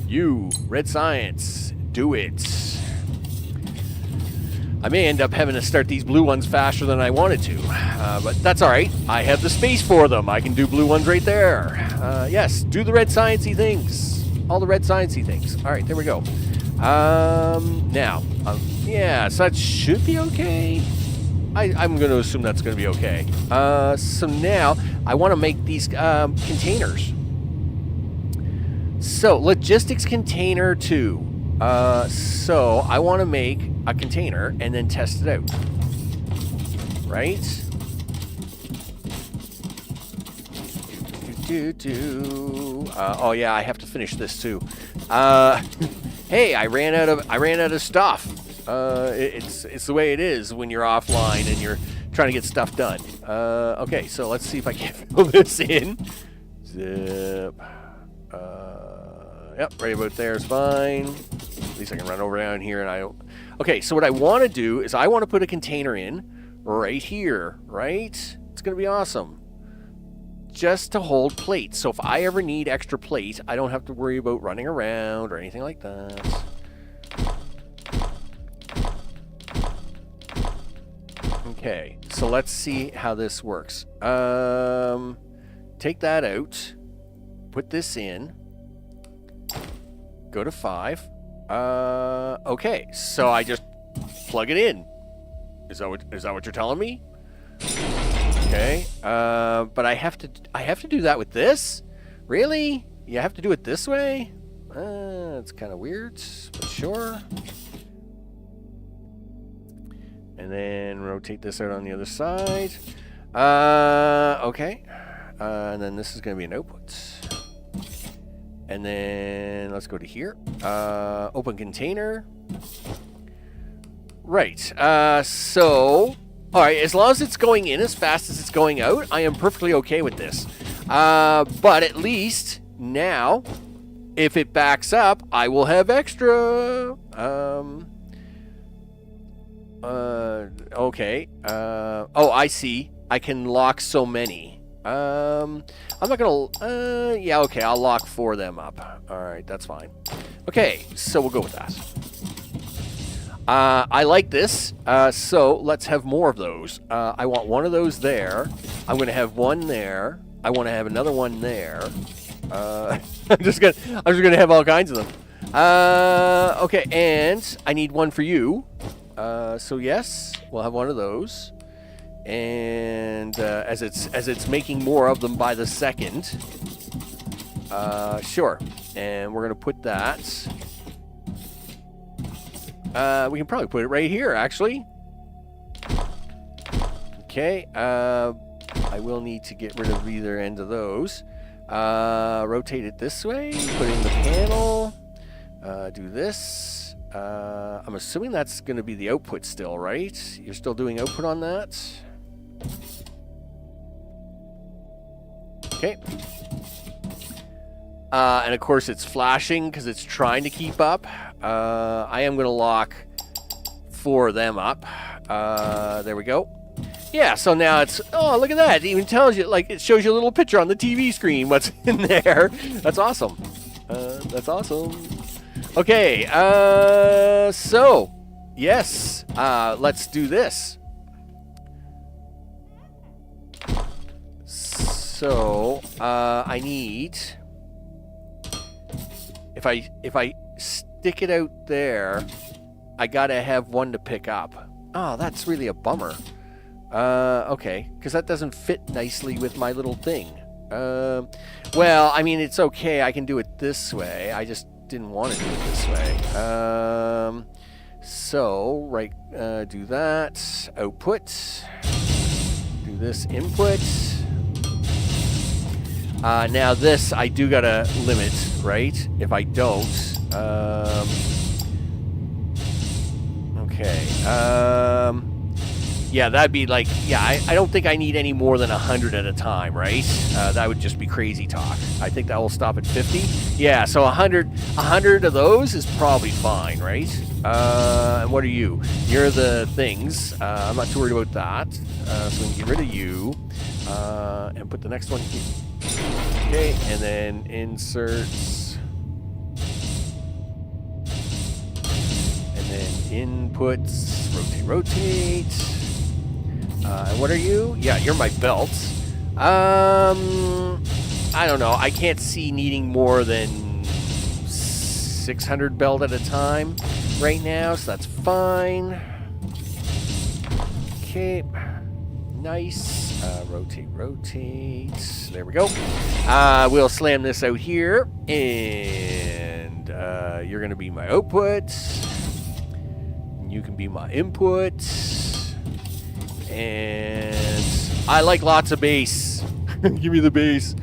You, red science, do it. I may end up having to start these blue ones faster than I wanted to, but that's all right. I have the space for them. I can do blue ones right there. Yes, do the red sciencey things. All the red sciencey things. All right, there we go. Now, yeah, so that should be okay. I'm going to assume that's going to be okay. So now, I want to make these containers. So, logistics container 2. So, I want to make a container and then test it out. Right? Oh yeah, I have to finish this too. Hey, I ran out of stuff. It's the way it is when you're offline and you're trying to get stuff done. Okay, so let's see if I can fill this in. Zip. Yep, right about there is fine. At least I can run over down here and I don't. Okay, so what I want to do is I want to put a container in right here, right? It's going to be awesome. Just to hold plates. So if I ever need extra plate, I don't have to worry about running around or anything like that. Okay, so let's see how this works. Take that out. Put this in. Go to 5. Okay, so I just plug it in. Is that what you're telling me? Okay, but I have to do that with this? Really? You have to do it this way? It's kind of weird, but sure. And then rotate this out on the other side. Okay. And then this is going to be an output. And then let's go to here. Open container. Right. So, all right, as long as it's going in as fast as it's going out, I am perfectly okay with this. But at least now, if it backs up, I will have extra. Okay. Oh, I see. I can lock so many. I'm not gonna, yeah, okay, I'll lock 4 of them up. Alright, that's fine. Okay, so we'll go with that. I like this, so let's have more of those. I want 1 of those there. I'm gonna have 1 there. I want to have another one there. I'm just gonna have all kinds of them. Okay, and I need one for you. So yes, we'll have one of those. And as it's making more of them by the second, sure. And we're gonna put that. We can probably put it right here, actually. Okay. I will need to get rid of either end of those. Rotate it this way. Put in the panel. Do this. I'm assuming that's going to be the output still, right? You're still doing output on that? Okay. And of course it's flashing because it's trying to keep up. I am going to lock 4 of them up. There we go. Yeah, so now it's, oh, look at that. It even tells you, like, it shows you a little picture on the TV screen what's in there. That's awesome. That's awesome. Okay, so, yes, let's do this. So, I need, if I stick it out there, I gotta have one to pick up. Oh, that's really a bummer. Okay, because that doesn't fit nicely with my little thing. Well, I mean, it's okay. I can do it this way. I just didn't want to do it this way. So, right, do that. Output. Do this input. Now this, I do gotta limit, right? If I don't, okay. Yeah, that'd be like, yeah, I don't think I need any more than 100 at a time, right? That would just be crazy talk. I think that will stop at 50. Yeah, so 100 of those is probably fine, right? And what are you? You're the things. I'm not too worried about that. So we can get rid of you and put the next one here. Okay, and then inserts. And then inputs, rotate. And what are you? Yeah, you're my belts. I don't know. I can't see needing more than 600 belt at a time right now, so that's fine. Okay. Nice. Rotate. There we go. We'll slam this out here, and you're going to be my output. You can be my input. And I like lots of bass. Give me the bass.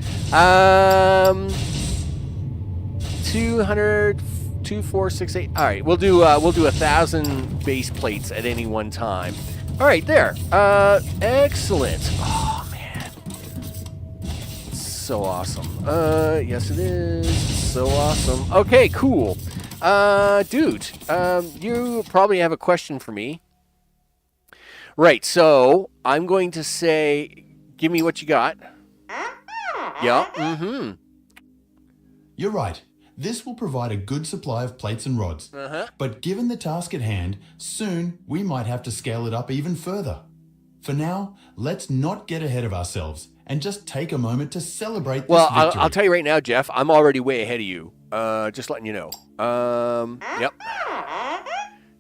200, 2, 4, 6, 8. All right, we'll do 1,000 base plates at any one time. All right, there. Excellent. Oh man, so awesome. Yes it is. So awesome. Okay, cool. Dude, you probably have a question for me. Right, so I'm going to say, give me what you got. Yeah, mm-hmm. You're right. This will provide a good supply of plates and rods. But given the task at hand, soon we might have to scale it up even further. For now, let's not get ahead of ourselves and just take a moment to celebrate this victory. Well, I'll tell you right now, Jeff, I'm already way ahead of you. Just letting you know.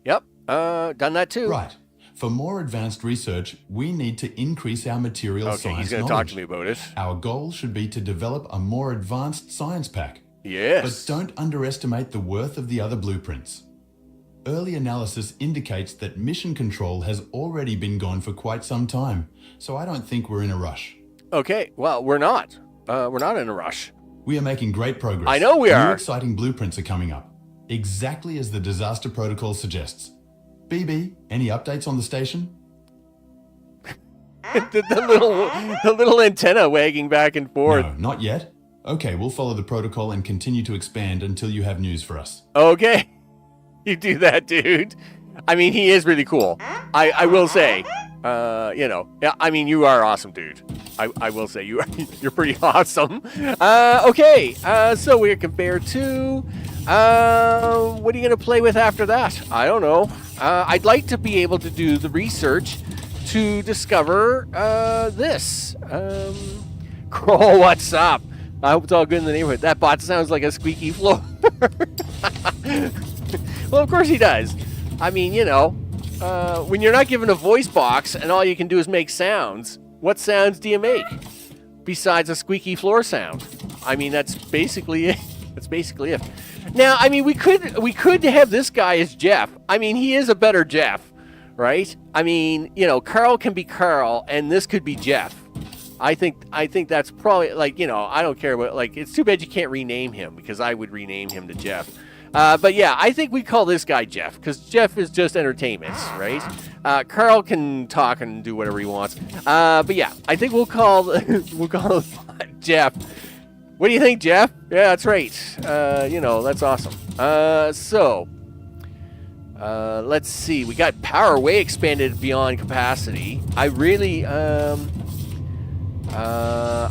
Yep, done that too. Right. For more advanced research, we need to increase our material science knowledge. Okay, he's going to talk to me about it. Our goal should be to develop a more advanced science pack. Yes. But don't underestimate the worth of the other blueprints. Early analysis indicates that mission control has already been gone for quite some time, so I don't think we're in a rush. Okay, well, we're not. We're not in a rush. We are making great progress. I know we are. New exciting blueprints are coming up, exactly as the disaster protocol suggests. BB, any updates on the station? the little antenna wagging back and forth. No, not yet. Okay, we'll follow the protocol and continue to expand until you have news for us. Okay. You do that, dude. I mean, he is really cool. I will say, yeah, I mean, you are awesome, dude. I will say you're pretty awesome. Okay, so we're conveyor 2. What are you going to play with after that? I don't know. I'd like to be able to do the research to discover this. Kroll, what's up? I hope it's all good in the neighborhood. That bot sounds like a squeaky floor. Well, of course he does. I mean, you know, when you're not given a voice box and all you can do is make sounds, what sounds do you make besides a squeaky floor sound? I mean, that's basically it. That's basically it. Now, I mean, we could have this guy as Jeff. I mean, he is a better Jeff, right? I mean, you know, Carl can be Carl, and this could be Jeff. I think that's probably, like, you know, I don't care what, like, it's too bad you can't rename him, because I would rename him to Jeff. But yeah, I think we call this guy Jeff, because Jeff is just entertainment, right? Carl can talk and do whatever he wants. But yeah, I think we'll call Jeff. What do you think, Jeff? Yeah, that's right. You know, that's awesome. Let's see. We got power way expanded beyond capacity. I really, I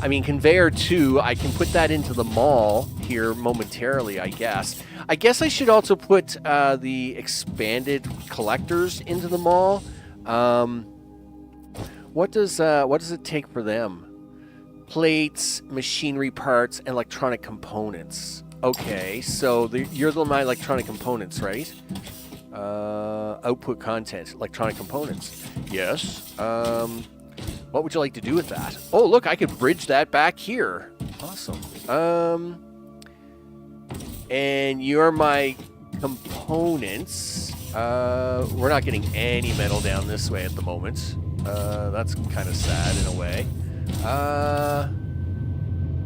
mean, conveyor 2, I can put that into the mall here momentarily, I guess. I guess I should also put the expanded collectors into the mall. What does it take for them? Plates, machinery parts, and electronic components. Okay, so you're my electronic components, right? Output content, electronic components. Yes. What would you like to do with that? Oh, look, I could bridge that back here. Awesome. And you're my components. We're not getting any metal down this way at the moment. That's kind of sad in a way.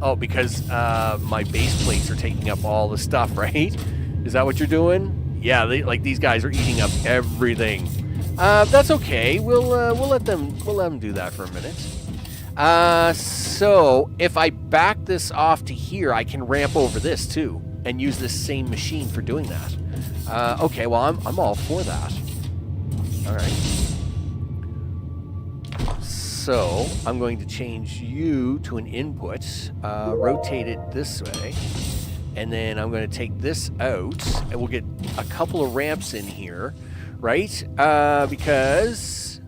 Oh, because my base plates are taking up all the stuff, right? Is that what you're doing? Yeah, like these guys are eating up everything. That's okay. We'll let them do that for a minute. So if I back this off to here, I can ramp over this too and use this same machine for doing that. Okay, well I'm all for that. All right. So I'm going to change you to an input, rotate it this way, and then I'm going to take this out, and we'll get a couple of ramps in here, right? Because,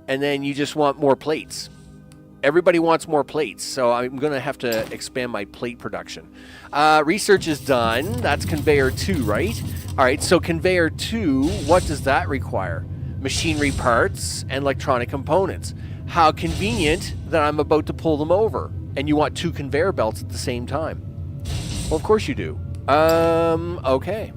and then you just want more plates. Everybody wants more plates, so I'm going to have to expand my plate production. Research is done. That's conveyor 2, right? All right, so conveyor 2, what does that require? Machinery parts and electronic components. How convenient that I'm about to pull them over, and you want 2 conveyor belts at the same time. Well, of course you do. Okay.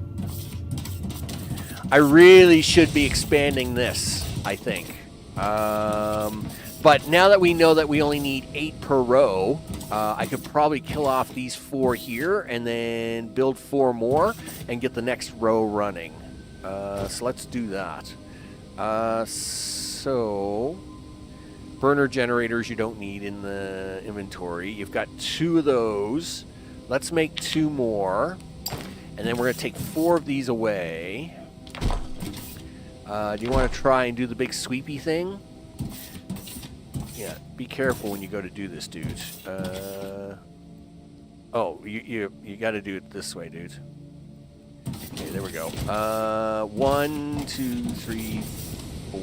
I really should be expanding this, I think. But now that we know that we only need 8 per row, I could probably kill off these 4 here and then build 4 more and get the next row running. So let's do that. So burner generators you don't need in the inventory. You've got 2 of those. Let's make 2 more. And then we're going to take 4 of these away. Do you want to try and do the big sweepy thing? Yeah, be careful when you go to do this, dude. Oh, you got to do it this way, dude. Okay, there we go. 1, 2, 3, 4.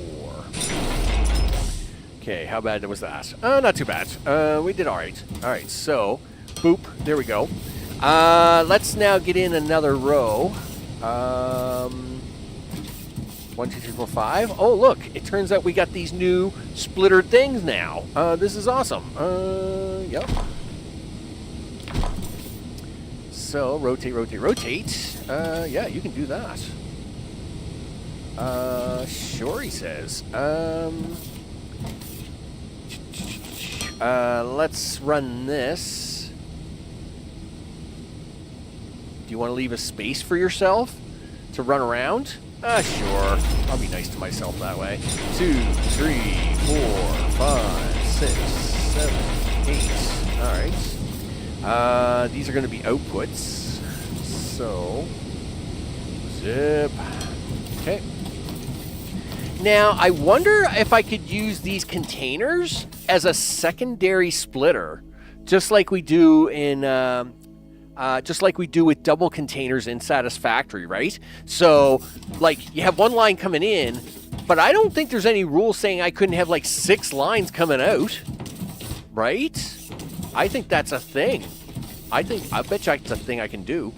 Okay, how bad was that? Not too bad. We did all right. All right, so, boop, there we go. Let's now get in another row. 1, 2, 3, 4, 5. Oh, look, it turns out we got these new splitter things now. This is awesome. Yep. So, rotate, rotate, rotate. Yeah, you can do that. Sure, he says. Let's run this. Do you want to leave a space for yourself to run around? Sure. I'll be nice to myself that way. 2, 3, 4, 5, 6, 7, 8. Alright. These are going to be outputs. So, zip. Okay. Now, I wonder if I could use these containers as a secondary splitter, just like we do in, just like we do with double containers in Satisfactory, right? So, like, you have one line coming in, but I don't think there's any rule saying I couldn't have, like, 6 lines coming out, right? I think that's a thing. I bet you it's a thing I can do.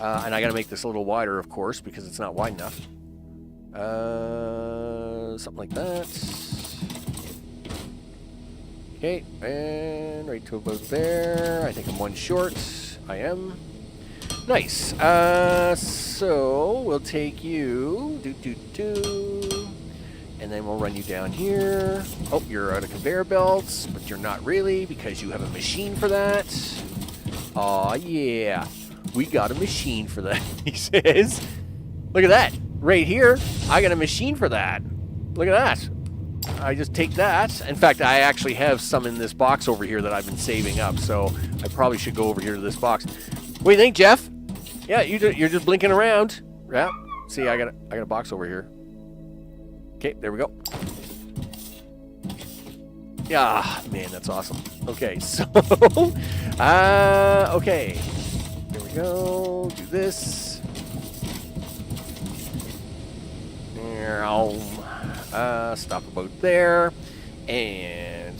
And I got to make this a little wider, of course, because it's not wide enough. Something like that. Okay, and right to about there. I think I'm one short. I am. Nice. So we'll take you. And then we'll run you down here. Oh, you're out of conveyor belts, but you're not really because you have a machine for that. Aw, yeah. We got a machine for that, he says. Look at that. Right here, I got a machine for that. Look at that. I just take that. In fact, I actually have some in this box over here that I've been saving up, so I probably should go over here to this box. What do you think, Jeff? Yeah, you're just blinking around. Yeah. See, I got a box over here. Okay, there we go. Yeah, man, that's awesome. Okay, so, okay. There we go. Do this. Stop about there. And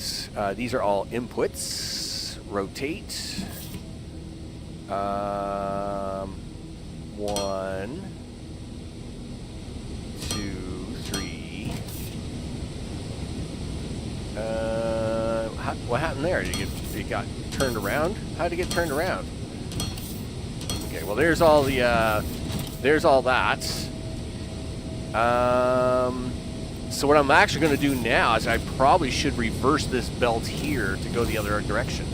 these are all inputs. Rotate. 1, 2, 3. What happened there? It got turned around? How did it get turned around? Okay, well there's all the there's all that. So what I'm actually going to do now is I probably should reverse this belt here to go the other direction.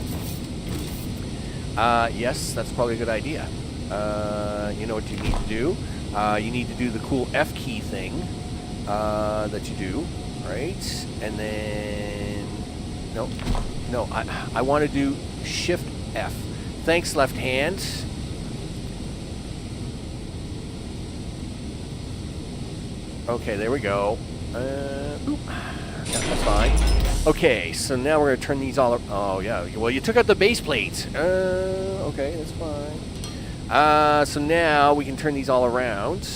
Yes, that's probably a good idea. You know what you need to do? You need to do the cool F key thing that you do, right? And then, no, I want to do Shift F. Thanks, left hand. Okay, there we go. Yeah, that's fine. Okay, so now we're going to turn these all up. Oh, yeah. Well, you took out the base plate. Okay, that's fine. So now we can turn these all around.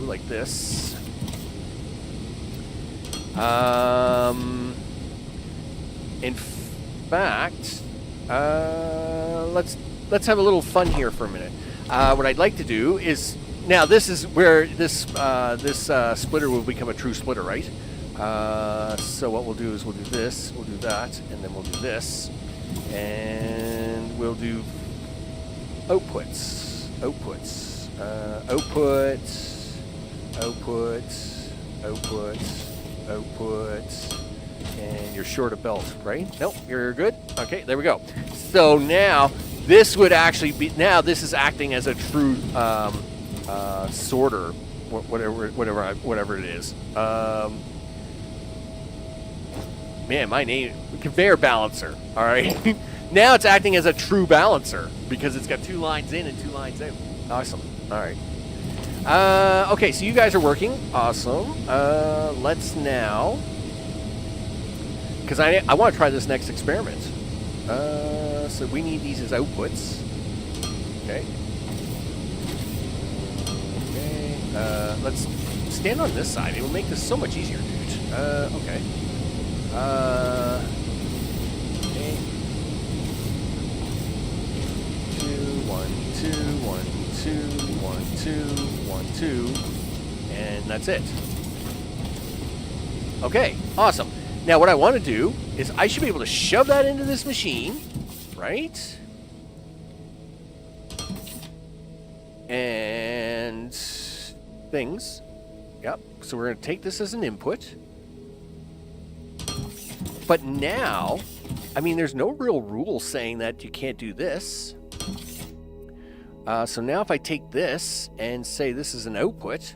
Like this. In fact, let's have a little fun here for a minute. What I'd like to do is, now this is where this splitter will become a true splitter, right? So what we'll do is we'll do this, we'll do that, and then we'll do this, and we'll do outputs, outputs, and you're short a belt, right? Nope, you're good. Okay, there we go. So now this would actually be, now this is acting as a true sorter, whatever it is. Man, my name, conveyor balancer. All right. Now it's acting as a true balancer because it's got 2 lines in and 2 lines out. Awesome. All right. Okay, so you guys are working. Awesome. Let's now, because I want to try this next experiment. So we need these as outputs. Okay. Okay. Let's stand on this side. It will make this so much easier, dude. Okay. Okay. 2, 1, 2, 1, 2, 1, 2, 1, 2, and that's it. Okay, awesome. Now what I want to do is I should be able to shove that into this machine, right? And things. Yep. So we're going to take this as an input. But now, I mean, there's no real rule saying that you can't do this. So now if I take this and say this is an output,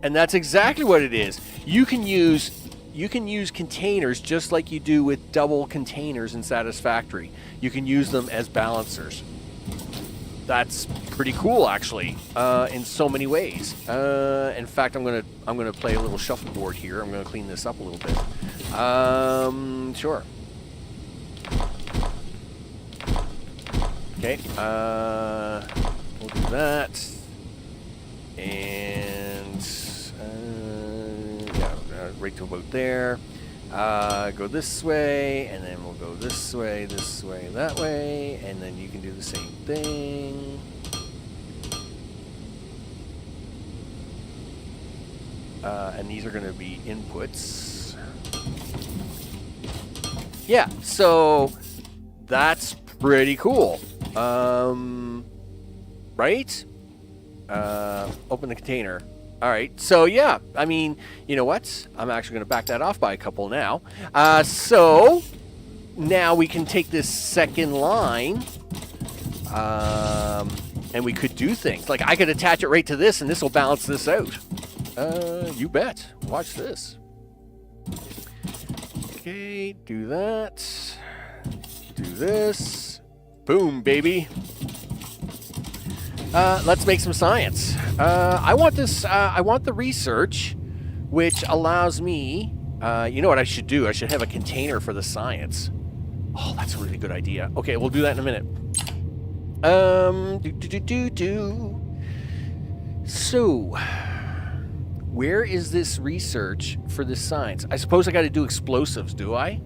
and that's exactly what it is. You can use containers just like you do with double containers in Satisfactory. You can use them as balancers. That's pretty cool, actually, in so many ways. In fact, I'm gonna play a little shuffleboard here. I'm gonna clean this up a little bit. Sure. Okay. We'll do that, and yeah, right to about there. Go this way, and then we'll go this way, that way, and then you can do the same thing. And these are going to be inputs. Yeah, so that's pretty cool. Right? Open the container. All right, so yeah, I mean, you know what? I'm actually going to back that off by a couple now. So now we can take this second line, and we could do things. Like I could attach it right to this, and this will balance this out. You bet. Watch this. Okay, do that. Do this. Boom, baby. Let's make some science. I want this. I want the research, which allows me. You know what I should do? I should have a container for the science. Oh, that's a really good idea. Okay, we'll do that in a minute. So, where is this research for this science? I suppose I got to do explosives, do I?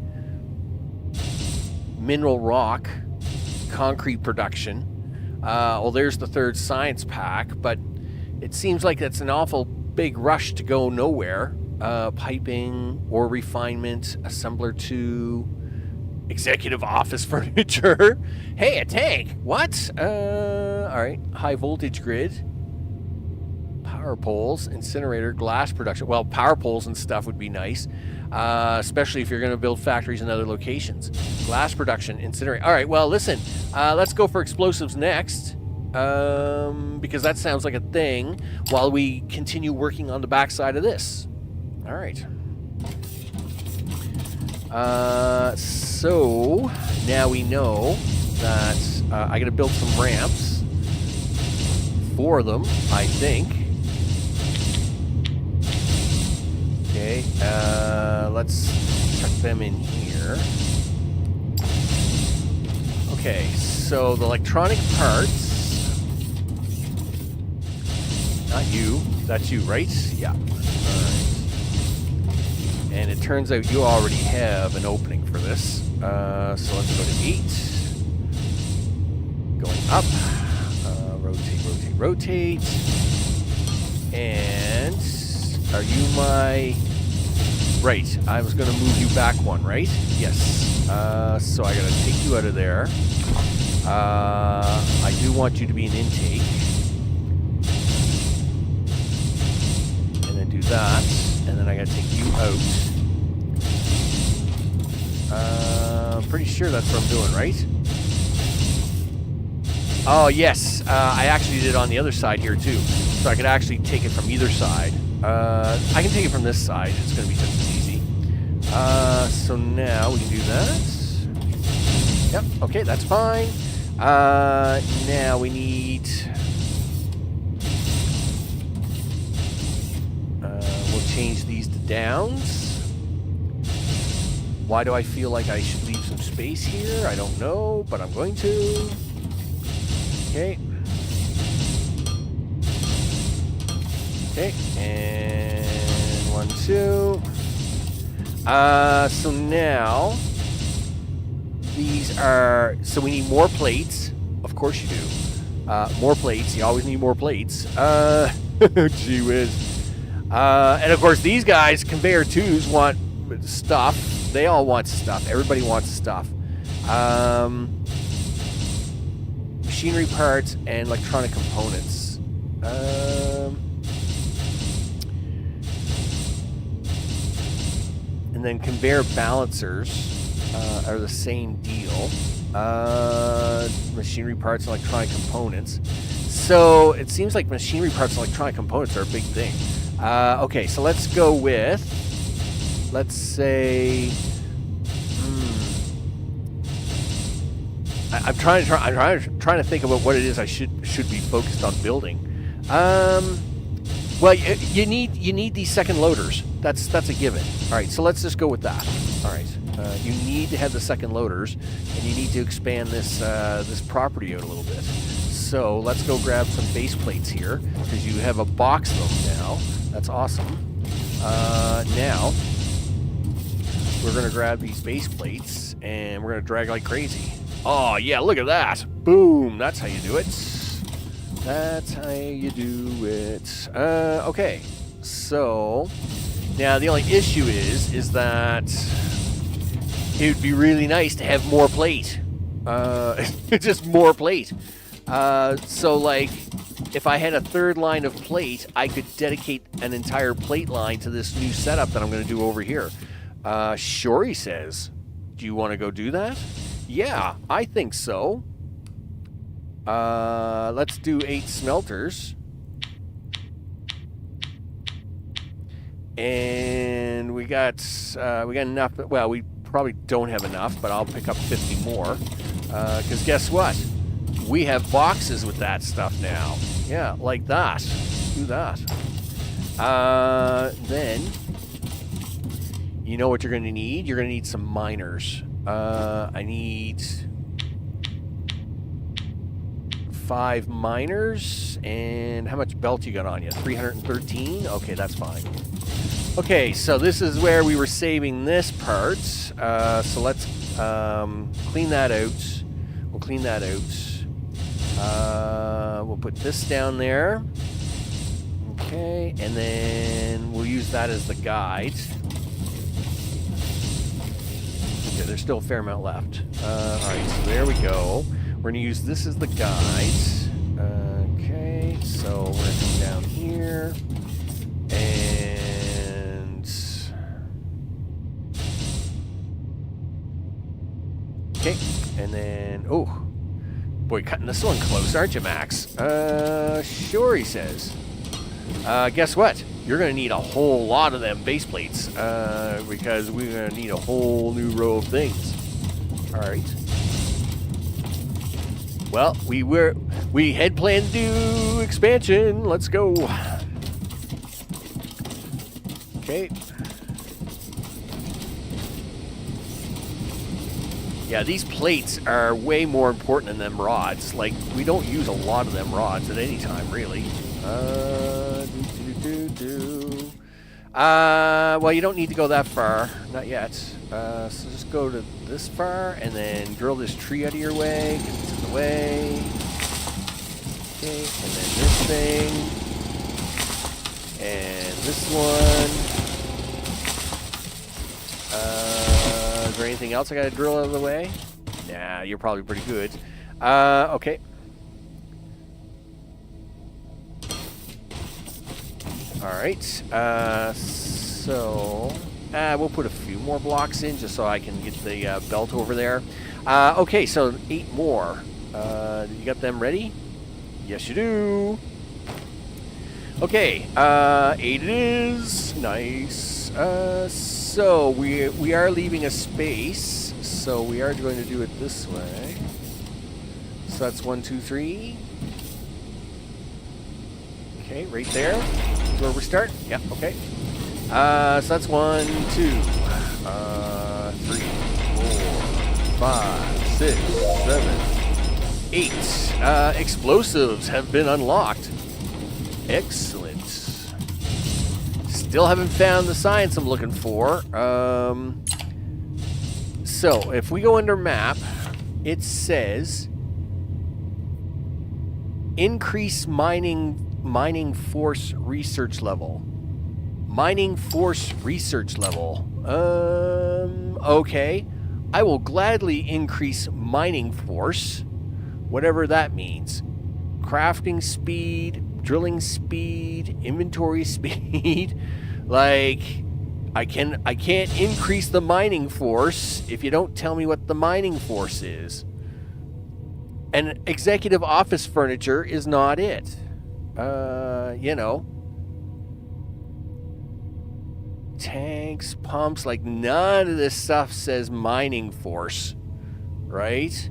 Mineral rock, concrete production. Well, there's the third science pack, but it seems like that's an awful big rush to go nowhere. Piping, ore refinement, assembler 2, executive office furniture. Hey, a tank. What? All right. High voltage grid. Power poles, incinerator, glass production. Well, power poles and stuff would be nice, especially if you're going to build factories in other locations. Glass production, incinerator. All right, well, listen, let's go for explosives next, because that sounds like a thing while we continue working on the backside of this. All right. So now we know that I got to build some ramps for them, I think. Okay, let's chuck them in here. Okay, so the electronic parts. Not you. That's you, right? Yeah. All right. And it turns out you already have an opening for this. So let's go to 8. Going up. Rotate. And are you my... Right, I was going to move you back one, right? Yes. So I got to take you out of there. I do want you to be an intake. And then do that. And then I got to take you out. I'm pretty sure that's what I'm doing, right? Oh, yes. I actually did it on the other side here, too. So I could actually take it from either side. I can take it from this side. It's going to be just as easy. So now we can do that. Yep. Okay, that's fine. Now we need... we'll change these to downs. Why do I feel like I should leave some space here? I don't know, but I'm going to. Okay. Okay, and 1, 2. So now, these are, so we need more plates. Of course you do. More plates, you always need more plates. Gee whiz. And of course these guys, conveyor 2s, want stuff. They all want stuff. Everybody wants stuff. Machinery parts and electronic components. And then conveyor balancers are the same deal. Machinery parts and electronic components. So it seems like machinery parts and electronic components are a big thing. Okay, so let's go with, let's say, I'm trying to think about what it is I should be focused on building. Well, you need these second loaders. That's a given. All right, so let's just go with that. All right, you need to have the second loaders, and you need to expand this this property out a little bit. So let's go grab some base plates here, because you have a box of them now. That's awesome. Now we're going to grab these base plates, and we're going to drag like crazy. Oh, yeah, look at that. Boom. That's how you do it. That's how you do it. Okay. So, now the only issue is that it would be really nice to have more plate. Just more plate. So, like, if I had a third line of plate, I could dedicate an entire plate line to this new setup that I'm going to do over here. Sure, he says. Do you want to go do that? Yeah, I think so. Let's do 8 smelters. And we got enough. Well, we probably don't have enough, but I'll pick up 50 more. Because guess what? We have boxes with that stuff now. Yeah, like that. Do that. Then, you know what you're going to need? You're going to need some miners. I need 5 miners. And how much belt you got on you? 313? Okay, that's fine. Okay, so this is where we were saving this part. So let's clean that out. We'll clean that out. We'll put this down there. Okay, and then we'll use that as the guide. Okay, there's still a fair amount left. Alright, so there we go. We're going to use this as the guide. Okay, so we're going to come down here. And... okay, and then... oh, boy, cutting this one close, aren't you, Max? Sure, he says. Guess what? You're going to need a whole lot of them base plates, because we're going to need a whole new row of things. All right. Well, we had planned to do expansion. Let's go. Okay. Yeah, these plates are way more important than them rods. Like, we don't use a lot of them rods at any time, really. Well, you don't need to go that far. Not yet. So just go to this far, and then drill this tree out of your way. Get this in the way. Okay, and then this thing. And this one. Is there anything else I gotta drill out of the way? Nah, you're probably pretty good. Okay. Alright, so we'll put a few more blocks in just so I can get the belt over there. Okay, so 8 more. You got them ready? Yes, you do. Okay, 8 it is. Nice. So we are leaving a space, so we are going to do it this way. So that's 1, 2, 3. Okay, right there. That's where we start. Yeah, okay. So that's 1, 2, 3, 4, 5, 6, 7, 8. Explosives have been unlocked. Excellent. Still haven't found the science I'm looking for. So if we go under map, it says increase mining force research level. Mining force research level. Okay. I will gladly increase mining force, whatever that means. Crafting speed, drilling speed, inventory speed. Like, I can't increase the mining force if you don't tell me what the mining force is. And executive office furniture is not it. You know. Tanks, pumps, like none of this stuff says mining force, right?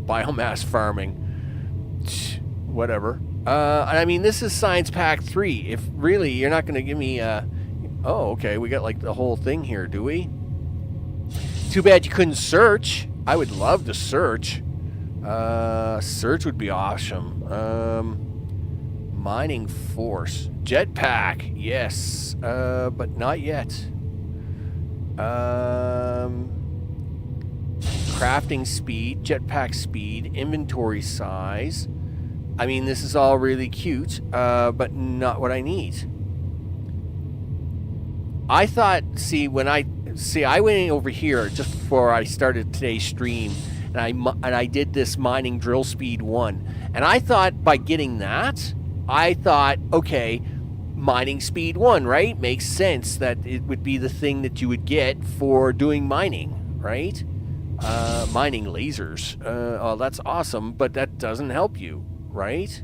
Biomass farming, whatever. I mean, this is Science Pack 3. If really you're not going to give me oh, okay, we got like the whole thing here, do we? Too bad you couldn't search. I would love to search. Search would be awesome. Mining force. Jetpack, yes, but not yet. Crafting speed, jetpack speed, inventory size. I mean, this is all really cute, but not what I need. I thought, I went over here just before I started today's stream, and I did this mining drill speed 1, and I thought by getting that, okay, mining speed 1, right? Makes sense that it would be the thing that you would get for doing mining, right? Mining lasers. Oh, that's awesome, but that doesn't help you, right?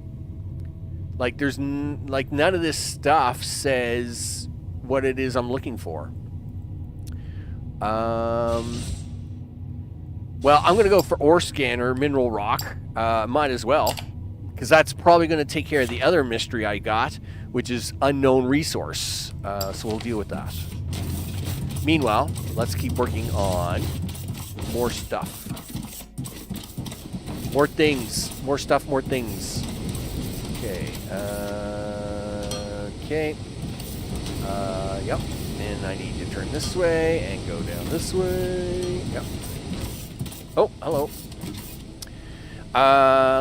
Like, there's like none of this stuff says what it is I'm looking for. Well, I'm gonna go for ore scanner, mineral rock. Might as well, because that's probably gonna take care of the other mystery I got, which is unknown resource. So we'll deal with that. Meanwhile, let's keep working on more stuff. More things. More stuff, more things. Okay. Okay. Yep. And I need to turn this way and go down this way. Yep. Oh, hello.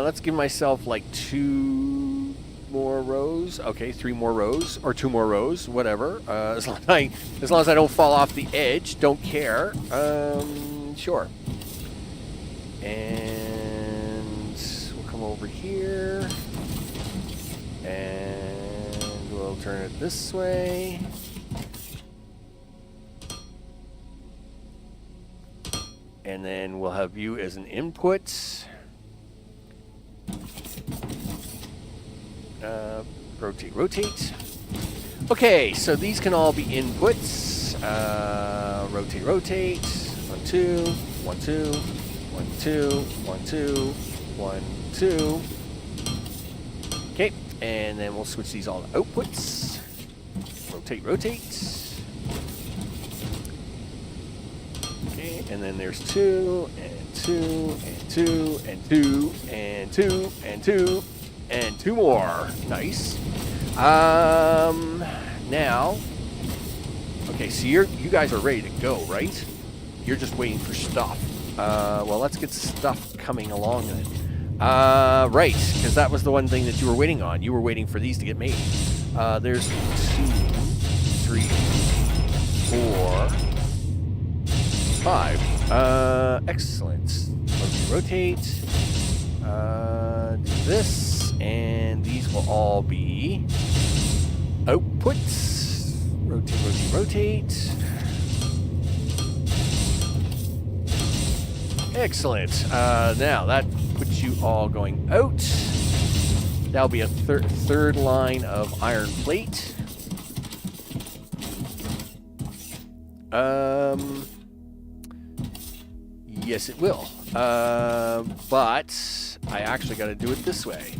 Let's give myself like 2 more rows. Okay, 3 more rows or 2 more rows, whatever. As long as I don't fall off the edge, don't care. Sure. And we'll come over here and we'll turn it this way. And then we'll have you as an input. Rotate. Okay, so these can all be inputs. Rotate. 1, 2, 1, 2, 1, 2, 1, 2, 1, 2. Okay, and then we'll switch these all to outputs. Rotate. Okay, and then there's 2, and 2, and 2, and 2, and 2, and 2, and 2 more. Nice. Now, okay, so you guys are ready to go, right? You're just waiting for stuff. Well, let's get stuff coming along then. Right, because that was the one thing that you were waiting on. You were waiting for these to get made. There's 2, 3, 4, 5. Excellent. Rotate. Do this, and these will all be outputs. Rotate. Excellent. Now that puts you all going out. That'll be a third line of iron plate. Yes, it will. But I actually got to do it this way.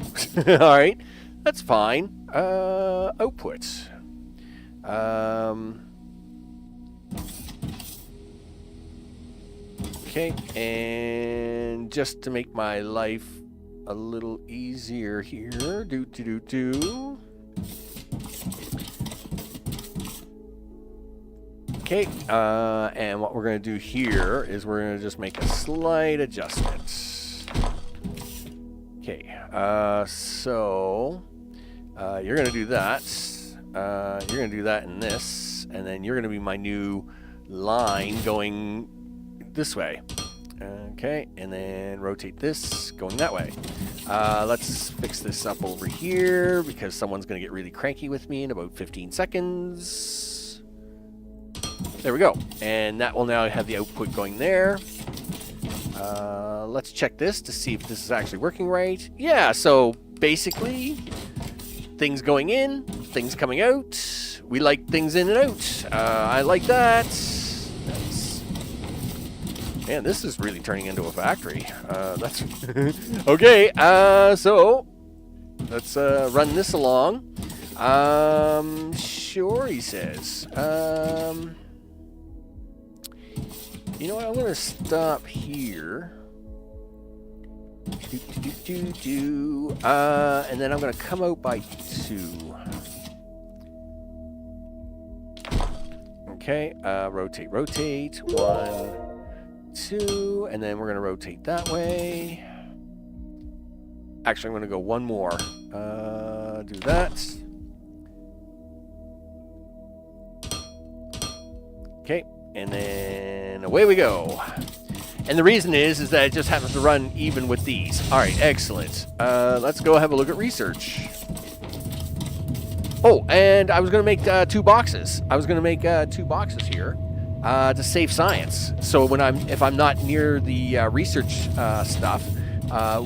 All right, that's fine. Output. Okay, and just to make my life a little easier here, Okay, and what we're going to do here is we're going to just make a slight adjustment. Okay, so you're going to do that. You're going to do that in this, and then you're going to be my new line going this way. Okay, and then rotate this going that way. Let's fix this up over here because someone's going to get really cranky with me in about 15 seconds. There we go. And that will now have the output going there. Let's check this to see if this is actually working right. Yeah, so basically, things going in, things coming out. We like things in and out. I like that. Nice. Man, this is really turning into a factory. That's okay. So let's run this along. Sure, he says. You know what? I'm going to stop here. And then I'm going to come out by 2. Okay, rotate, rotate. 1, 2, and then we're going to rotate that way. Actually, I'm going to go one more. Do that. Okay, and then away we go. And the reason is that it just happens to run even with these. All right, excellent. Let's go have a look at research. Oh, and I was going to make 2 boxes. I was going to make 2 boxes here to save science. So when if I'm not near the research stuff,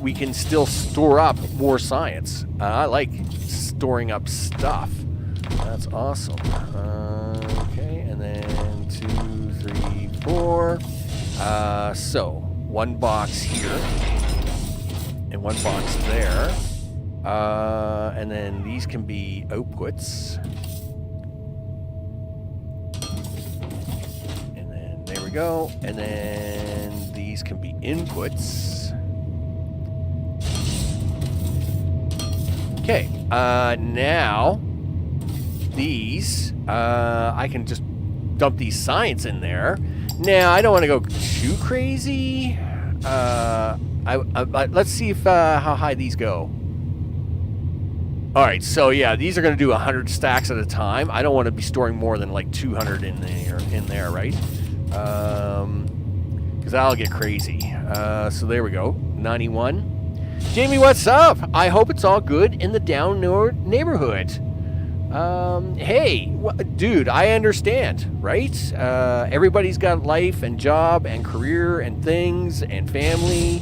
we can still store up more science. I like storing up stuff. That's awesome. Okay, and then 2, 3, 4. So 1 box here and 1 box there. And then these can be outputs. And then there we go. And then these can be inputs. Okay, now these, I can just dump these science in there. Now, I don't want to go too crazy. Let's see if how high these go. All right, so yeah, these are going to do 100 stacks at a time. I don't want to be storing more than like 200 in there, right? Because that'll get crazy. So there we go, 91. Jamie, what's up? I hope it's all good in the down neighborhood. Hey, dude, I understand, right? Everybody's got life and job and career and things and family.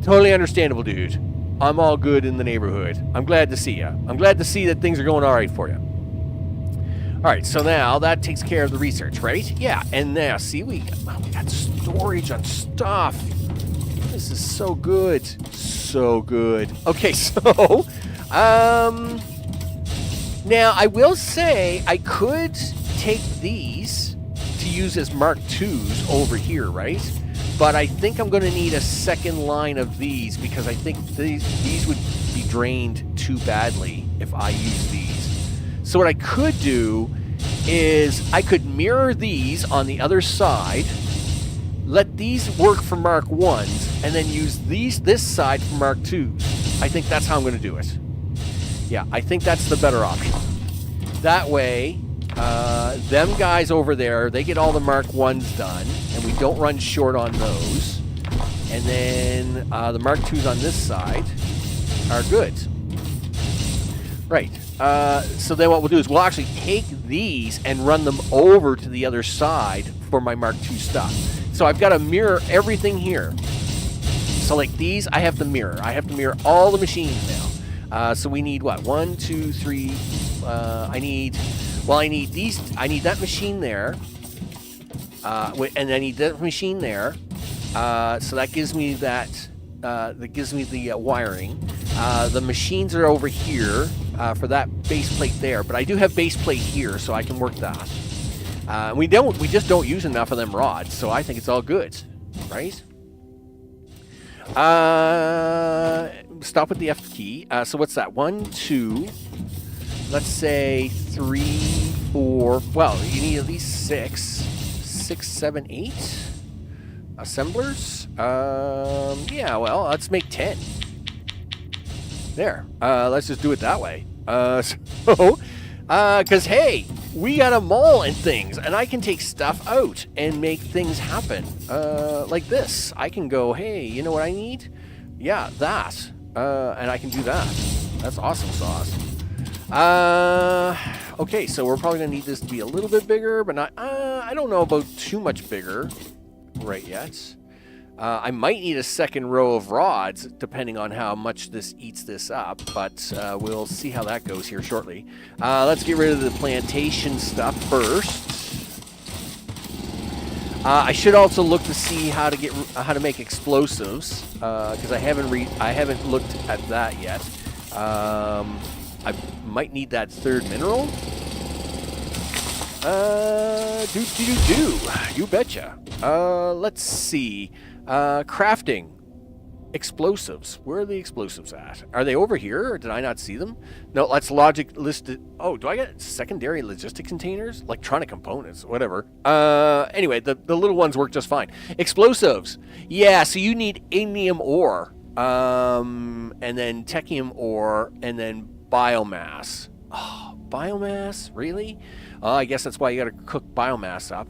Totally understandable, dude. I'm all good in the neighborhood. I'm glad to see you. I'm glad to see that things are going all right for you. All right, so now that takes care of the research, right? Yeah, and now, see, we got storage on stuff. This is so good. So good. Okay, so, now I will say I could take these to use as Mark IIs over here, right? But I think I'm going to need a second line of these because I think these would be drained too badly if I use these. So what I could do is I could mirror these on the other side, let these work for Mark 1s, and then use this side for Mark 2s. I think that's how I'm going to do it. Yeah, I think that's the better option. That way, them guys over there, they get all the Mark 1s done, and we don't run short on those. And then the Mark 2s on this side are good. Right. So then what we'll do is we'll actually take these and run them over to the other side for my Mark II stuff. So I've got to mirror everything here. So like these, I have to mirror. I have to mirror all the machines now. So we need what? 1, 2, 3. I need these. I need that machine there. And I need that machine there. So that gives me that. That gives me the wiring. The machines are over here for that base plate there. But I do have base plate here, so I can work that. We just don't use enough of them rods, so I think it's all good, right? Stop with the F key. So what's that? 1, 2. Let's say 3, 4. Well, you need at least 6, 7, 8 assemblers. Yeah. Well, let's make 10. There. Let's just do it that way. Because hey, we got a mall and things, and I can take stuff out and make things happen. Like this. I can go, hey, you know what I need? Yeah, that. And I can do that. That's awesome sauce. Okay, so we're probably going to need this to be a little bit bigger, but not, I don't know about too much bigger right yet. I might need a second row of rods, depending on how much this eats this up, but we'll see how that goes here shortly. Let's get rid of the plantation stuff first. I should also look to see how to make explosives, because I haven't looked at that yet. I might need that third mineral. You betcha. Let's see. Crafting. explosives. Where are the explosives at? Are they over here, or did I not see them? No, that's logic listed. Oh, do I get secondary logistic containers? Electronic components, whatever. Anyway, the little ones work just fine. Explosives. Yeah, so you need ignium ore, and then technium ore, and then biomass. Oh, biomass? Really? I guess that's why you gotta cook biomass up.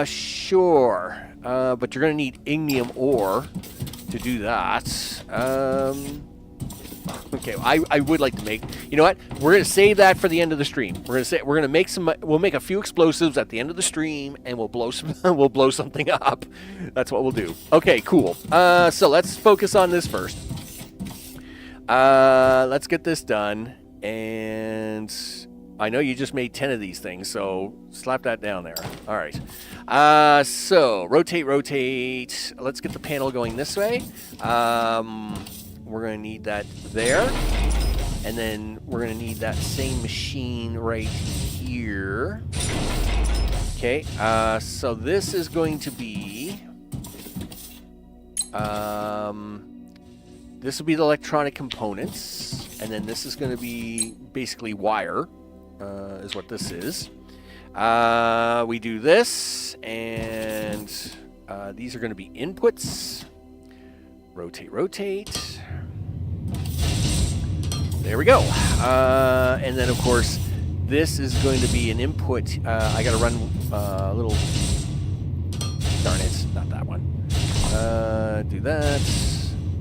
Sure. But you're gonna need ignium ore to do that. Okay, I would like to make. You know what? We're gonna save that for the end of the stream. We're gonna make some. We'll make a few explosives at the end of the stream, and we'll blow some. We'll blow something up. That's what we'll do. Okay, cool. So let's focus on this first. Let's get this done. And I know you just made 10 of these things, so slap that down there. All right. So rotate. Let's get the panel going this way. We're going to need that there. And then we're going to need that same machine right here. Okay. So this is going to be... this will be the electronic components. And then this is going to be basically wire. Is what this is. We do this, and these are going to be inputs. Rotate. There we go. And then, of course, this is going to be an input. I got to run a little... Darn it, not that one. Do that,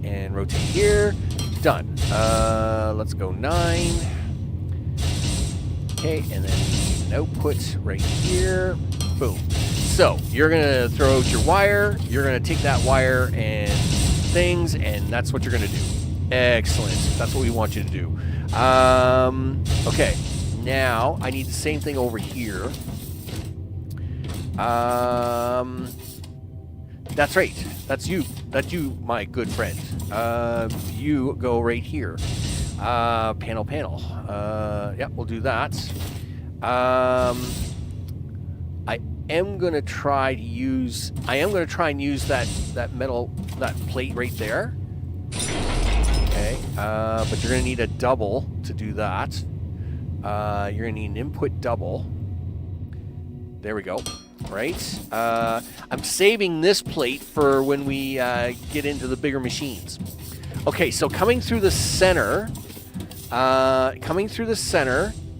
and rotate here. Done. Let's go 9. Okay, and then an output right here. Boom. So you're gonna throw out your wire. You're gonna take that wire and things, and that's what you're gonna do. Excellent. That's what we want you to do. Okay. Now I need the same thing over here. That's right. That's you. That's you, my good friend. You go right here. Panel. Yep, we'll do that. I am gonna try and use that metal, that plate right there. Okay, but you're gonna need a double to do that. You're gonna need an input double. There we go. Right. I'm saving this plate for when we get into the bigger machines. Okay, so coming through the center,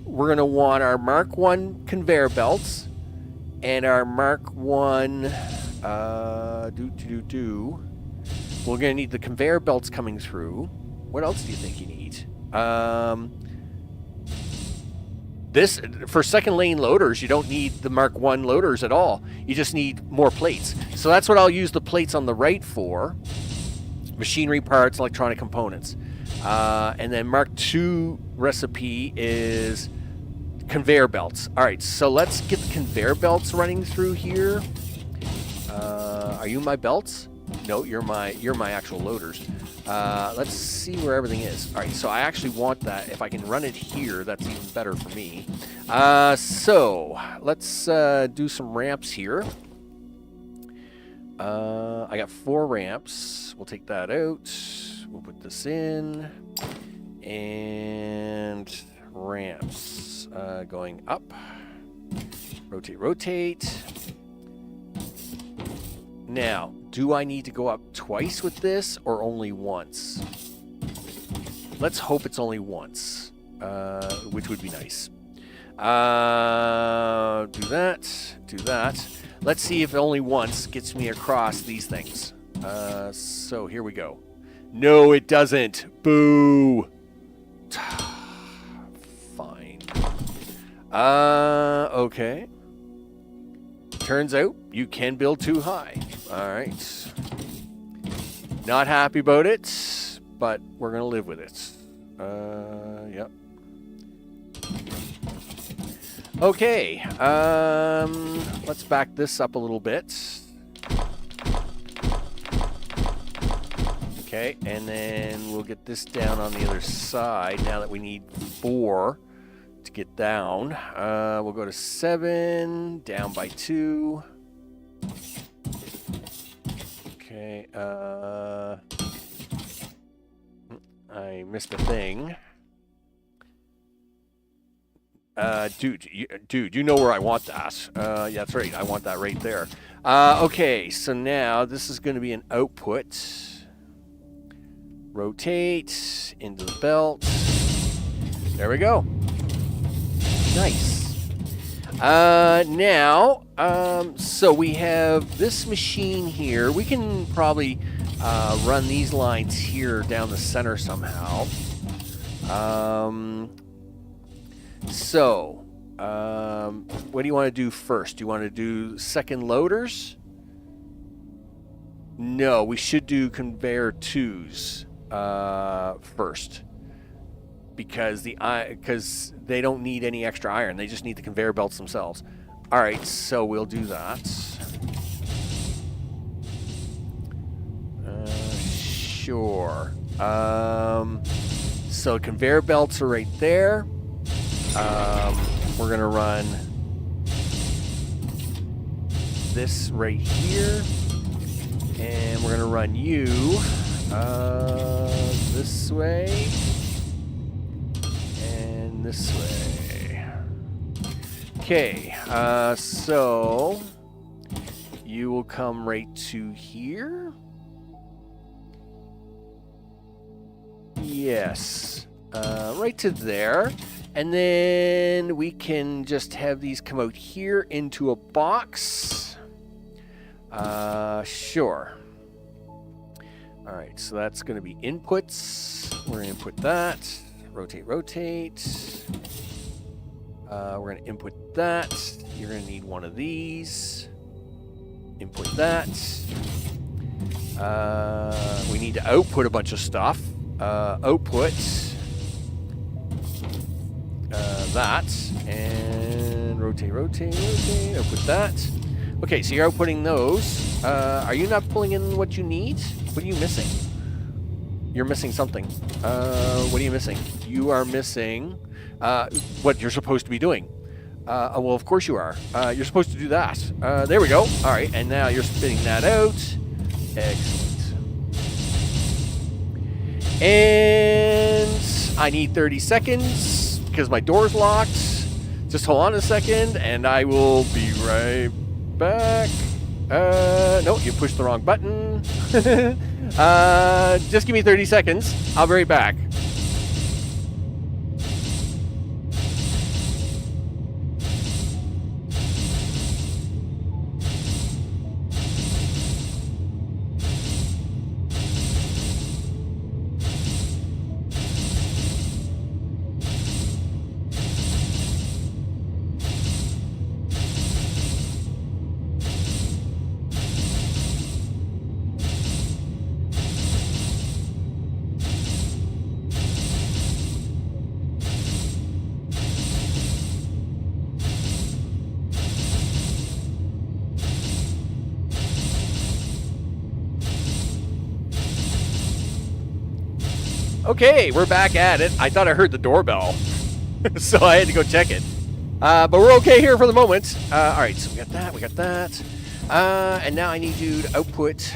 we're going to want our Mark 1 conveyor belts and our Mark 1, we're going to need the conveyor belts coming through. What else do you think you need? This, for second lane loaders, you don't need the Mark 1 loaders at all. You just need more plates. So that's what I'll use the plates on the right for. Machinery parts, electronic components. And then Mark 2 recipe is conveyor belts. All right, so let's get the conveyor belts running through here. Are you my belts? No, you're my actual loaders. Let's see where everything is. All right, so I actually want that. If I can run it here, that's even better for me. So let's do some ramps here. I got 4 ramps. We'll take that out. We'll put this in. And ramps going up. Rotate. Now, do I need to go up twice with this or only once? Let's hope it's only once, which would be nice. Do that. Let's see if only once gets me across these things. So here we go. No, it doesn't. Boo. Fine. Okay. Turns out you can build too high. All right. Not happy about it, but we're going to live with it. Yep. Okay. Let's back this up a little bit. Okay, and then we'll get this down on the other side now that we need 4 to get down. We'll go to 7, down by 2. Okay, I missed a thing. Dude, you know where I want that. Yeah, that's right. I want that right there. Okay, so now this is going to be an output. Rotate into the belt. There we go. Nice. Now, so we have this machine here. We can probably run these lines here down the center somehow. What do you want to do first? Do you want to do second loaders? No, we should do conveyor 2s first. Because they don't need any extra iron. They just need the conveyor belts themselves. Alright, so we'll do that. Sure. So conveyor belts are right there. We're going to run this right here. And we're going to run you this way. And this way. Okay, so you will come right to here. Yes, right to there. And then we can just have these come out here into a box. Sure. All right, so that's going to be inputs. We're going to input that. Rotate, rotate. We're going to input that. You're going to need one of these. Input that. We need to output a bunch of stuff. Output that. And rotate, rotate, rotate. Output that. Okay, so you're outputting those. Are you not pulling in what you need? What are you missing? You're missing something. What are you missing? You are missing what you're supposed to be doing. Well, of course you are. You're supposed to do that. There we go. All right, and now you're spitting that out. Excellent. And I need 30 seconds because my door's locked. Just hold on a second, and I will be right back. No, you pushed the wrong button. Just give me 30 seconds. I'll be right back. Okay, we're back at it. I thought I heard the doorbell, so I had to go check it. But we're okay here for the moment. All right, so we got that. And now I need you to output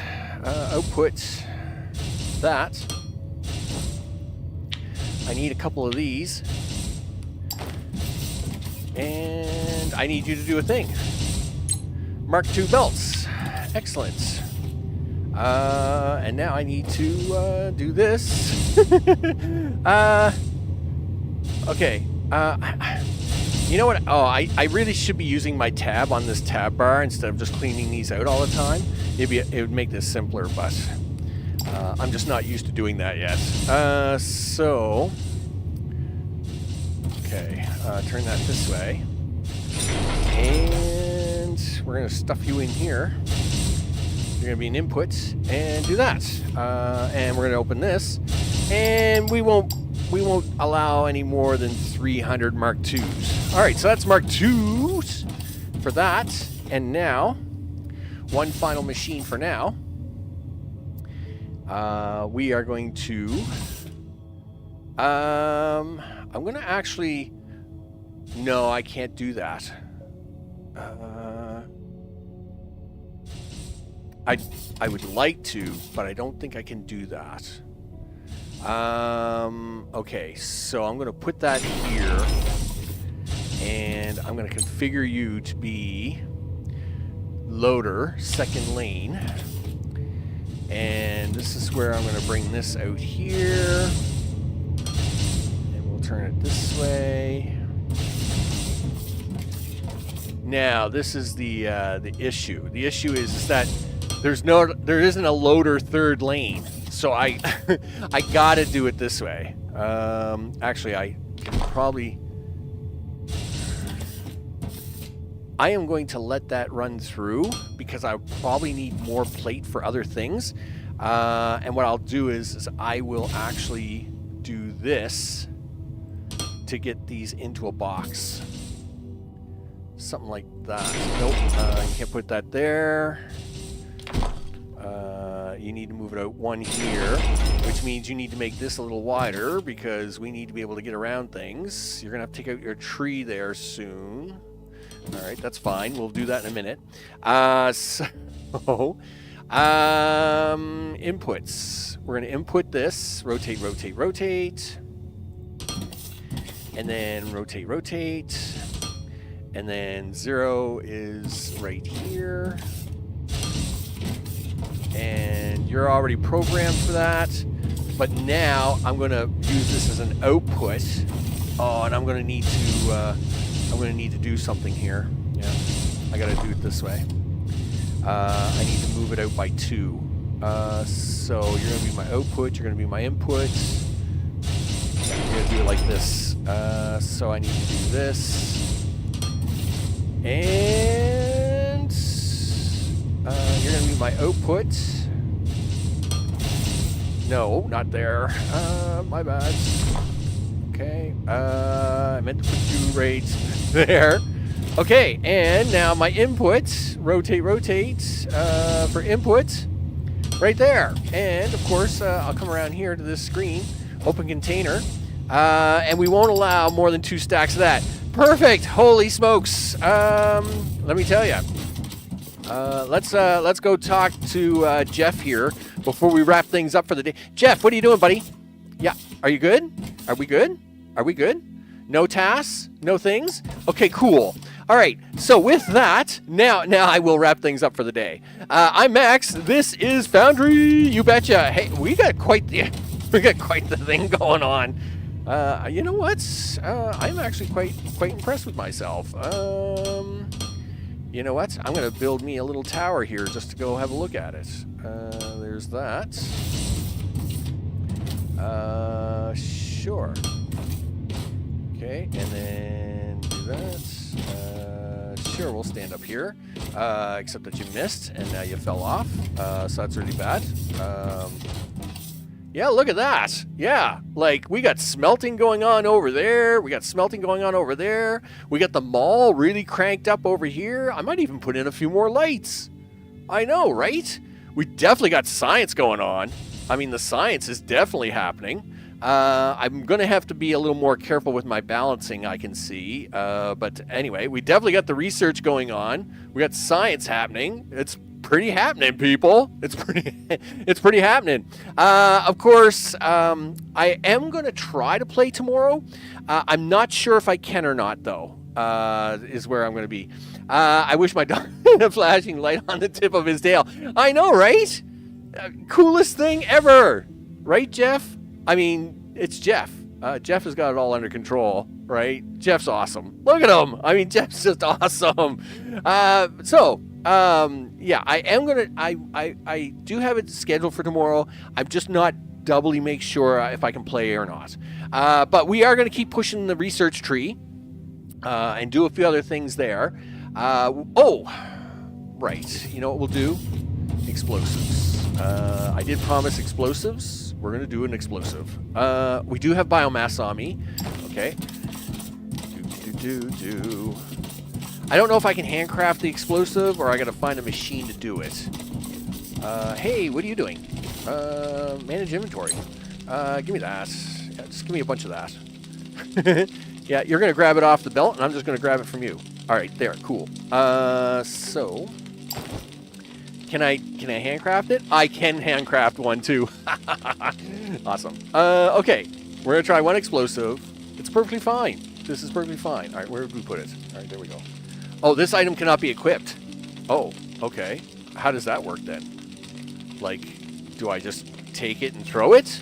that. I need a couple of these. And I need you to do a thing. Mark II belts. Excellent. And now I need to do this. Okay. You know what? Oh, I really should be using my tab on this tab bar instead of just cleaning these out all the time. It would make this simpler, but I'm just not used to doing that yet. Okay. Turn that this way. And we're going to stuff you in here. You're going to be an input and do that. And we're going to open this. And we won't allow any more than 300 Mark IIs. All right, so that's Mark IIs for that. And now, one final machine for now. We are going to... I'm going to actually... No, I can't do that. I would like to, but I don't think I can do that. Okay, so I'm going to put that here, and I'm going to configure you to be loader, second lane. And this is where I'm going to bring this out here. And we'll turn it this way. Now, this is the issue. The issue is that there isn't a loader third lane. So I gotta do it this way. Actually, I can probably... I am going to let that run through because I probably need more plate for other things. And what I'll do is I will actually do this to get these into a box. Something like that. Nope, you can't put that there. You need to move it out one here, which means you need to make this a little wider because we need to be able to get around things. You're going to have to take out your tree there soon. All right, that's fine. We'll do that in a minute. Inputs. We're going to input this. Rotate, rotate, rotate. And then rotate, rotate. And then 0 is right here. And you're already programmed for that. But now I'm going to use this as an output. Oh, and I'm going to need to do something here. Yeah, I got to do it this way. I need to move it out by 2. So you're going to be my output. You're going to be my input. I'm going to do it like this. So I need to do this. And you're going to be my output. No, not there. My bad. Okay. I meant to put you right there. Okay, and now my input, rotate, rotate, for input, right there. And of course, I'll come around here to this screen, open container, and we won't allow more than 2 stacks of that. Perfect! Holy smokes! Let me tell you. Let's go talk to Jeff here before we wrap things up for the day. Jeff, what are you doing, buddy? Yeah, are you good? Are we good? Are we good? No tasks? No things? Okay, cool. All right, so with that, now I will wrap things up for the day. I'm Max. This is Foundry. You betcha. Hey, we got quite the thing going on. You know what? I'm actually quite impressed with myself. You know what? I'm gonna build me a little tower here just to go have a look at it. There's that. Sure. Okay, and then do that. Sure, we'll stand up here. Except that you missed, and now you fell off. So that's really bad. Yeah, look at that. Yeah, like, we got smelting going on over there. We got smelting going on over there. We got the mall really cranked up over here. I might even put in a few more lights. I know, right? We definitely got science going on. I mean, the science is definitely happening. I'm going to have to be a little more careful with my balancing, I can see. But anyway, we definitely got the research going on. We got science happening. It's pretty happening, people. It's pretty happening. Of course, I am going to try to play tomorrow. I'm not sure if I can or not, though, is where I'm going to be. I wish my dog had a flashing light on the tip of his tail. I know, right? Coolest thing ever. Right, Jeff? I mean, it's Jeff. Jeff has got it all under control, right? Jeff's awesome. Look at him. I mean, Jeff's just awesome. Yeah, I am gonna. I do have it scheduled for tomorrow. I'm just not doubly make sure if I can play or not. But we are gonna keep pushing the research tree and do a few other things there. Right. You know what we'll do? Explosives. I did promise explosives. We're going to do an explosive. We do have biomass on me. Okay. I don't know if I can handcraft the explosive or I got to find a machine to do it. Hey, what are you doing? Manage inventory. Give me that. Yeah, just give me a bunch of that. Yeah, you're going to grab it off the belt and I'm just going to grab it from you. All right, there. Cool. So... Can I handcraft it? I can handcraft one too. Awesome. Okay, we're gonna try one explosive. It's perfectly fine. This is perfectly fine. All right, where did we put it? All right, there we go. Oh, this item cannot be equipped. Oh, okay. How does that work then? Like, do I just take it and throw it?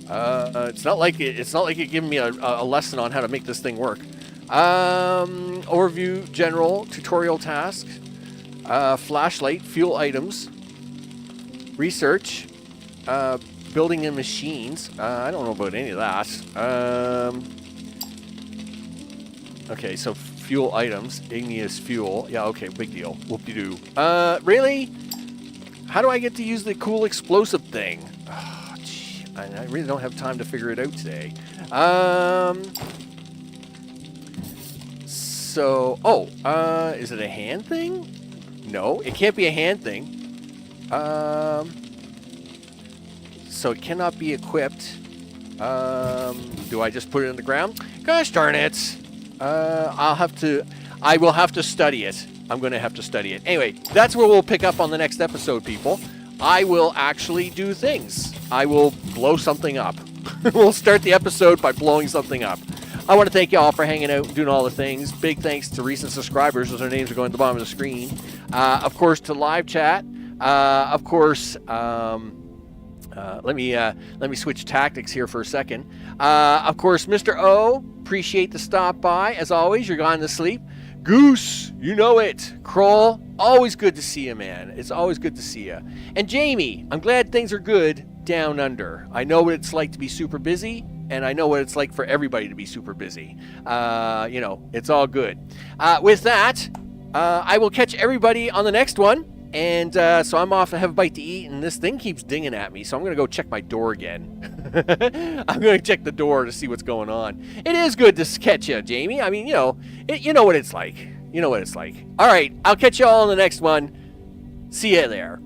It's not like it giving me a lesson on how to make this thing work. Overview, general, tutorial task, flashlight, fuel items, research, building and machines. I don't know about any of that. Okay, so fuel items, igneous fuel. Yeah, okay, big deal. Whoop-de-doo. Really? How do I get to use the cool explosive thing? Oh, gee, I really don't have time to figure it out today. Is it a hand thing? No, it can't be a hand thing. So it cannot be equipped. Do I just put it in the ground? Gosh darn it. I will have to study it. I'm going to have to study it. Anyway, that's where we'll pick up on the next episode, people. I will actually do things. I will blow something up. We'll start the episode by blowing something up. I want to thank you all for hanging out and doing all the things. Big thanks to recent subscribers, as their names are going at the bottom of the screen. Of course, to live chat. Of course, let me switch tactics here for a second. Of course, Mr. O, appreciate the stop by. As always, you're gone to sleep. Goose, you know it. Kroll, always good to see you, man. It's always good to see you. And Jamie, I'm glad things are good down under. I know what it's like to be super busy, and I know what it's like for everybody to be super busy. It's all good. With that, I will catch everybody on the next one. And so I'm off to have a bite to eat, and this thing keeps dinging at me, so I'm going to go check my door again. I'm going to check the door to see what's going on. It is good to catch you, Jamie. I mean, you know what it's like. You know what it's like. All right, I'll catch you all in the next one. See you there.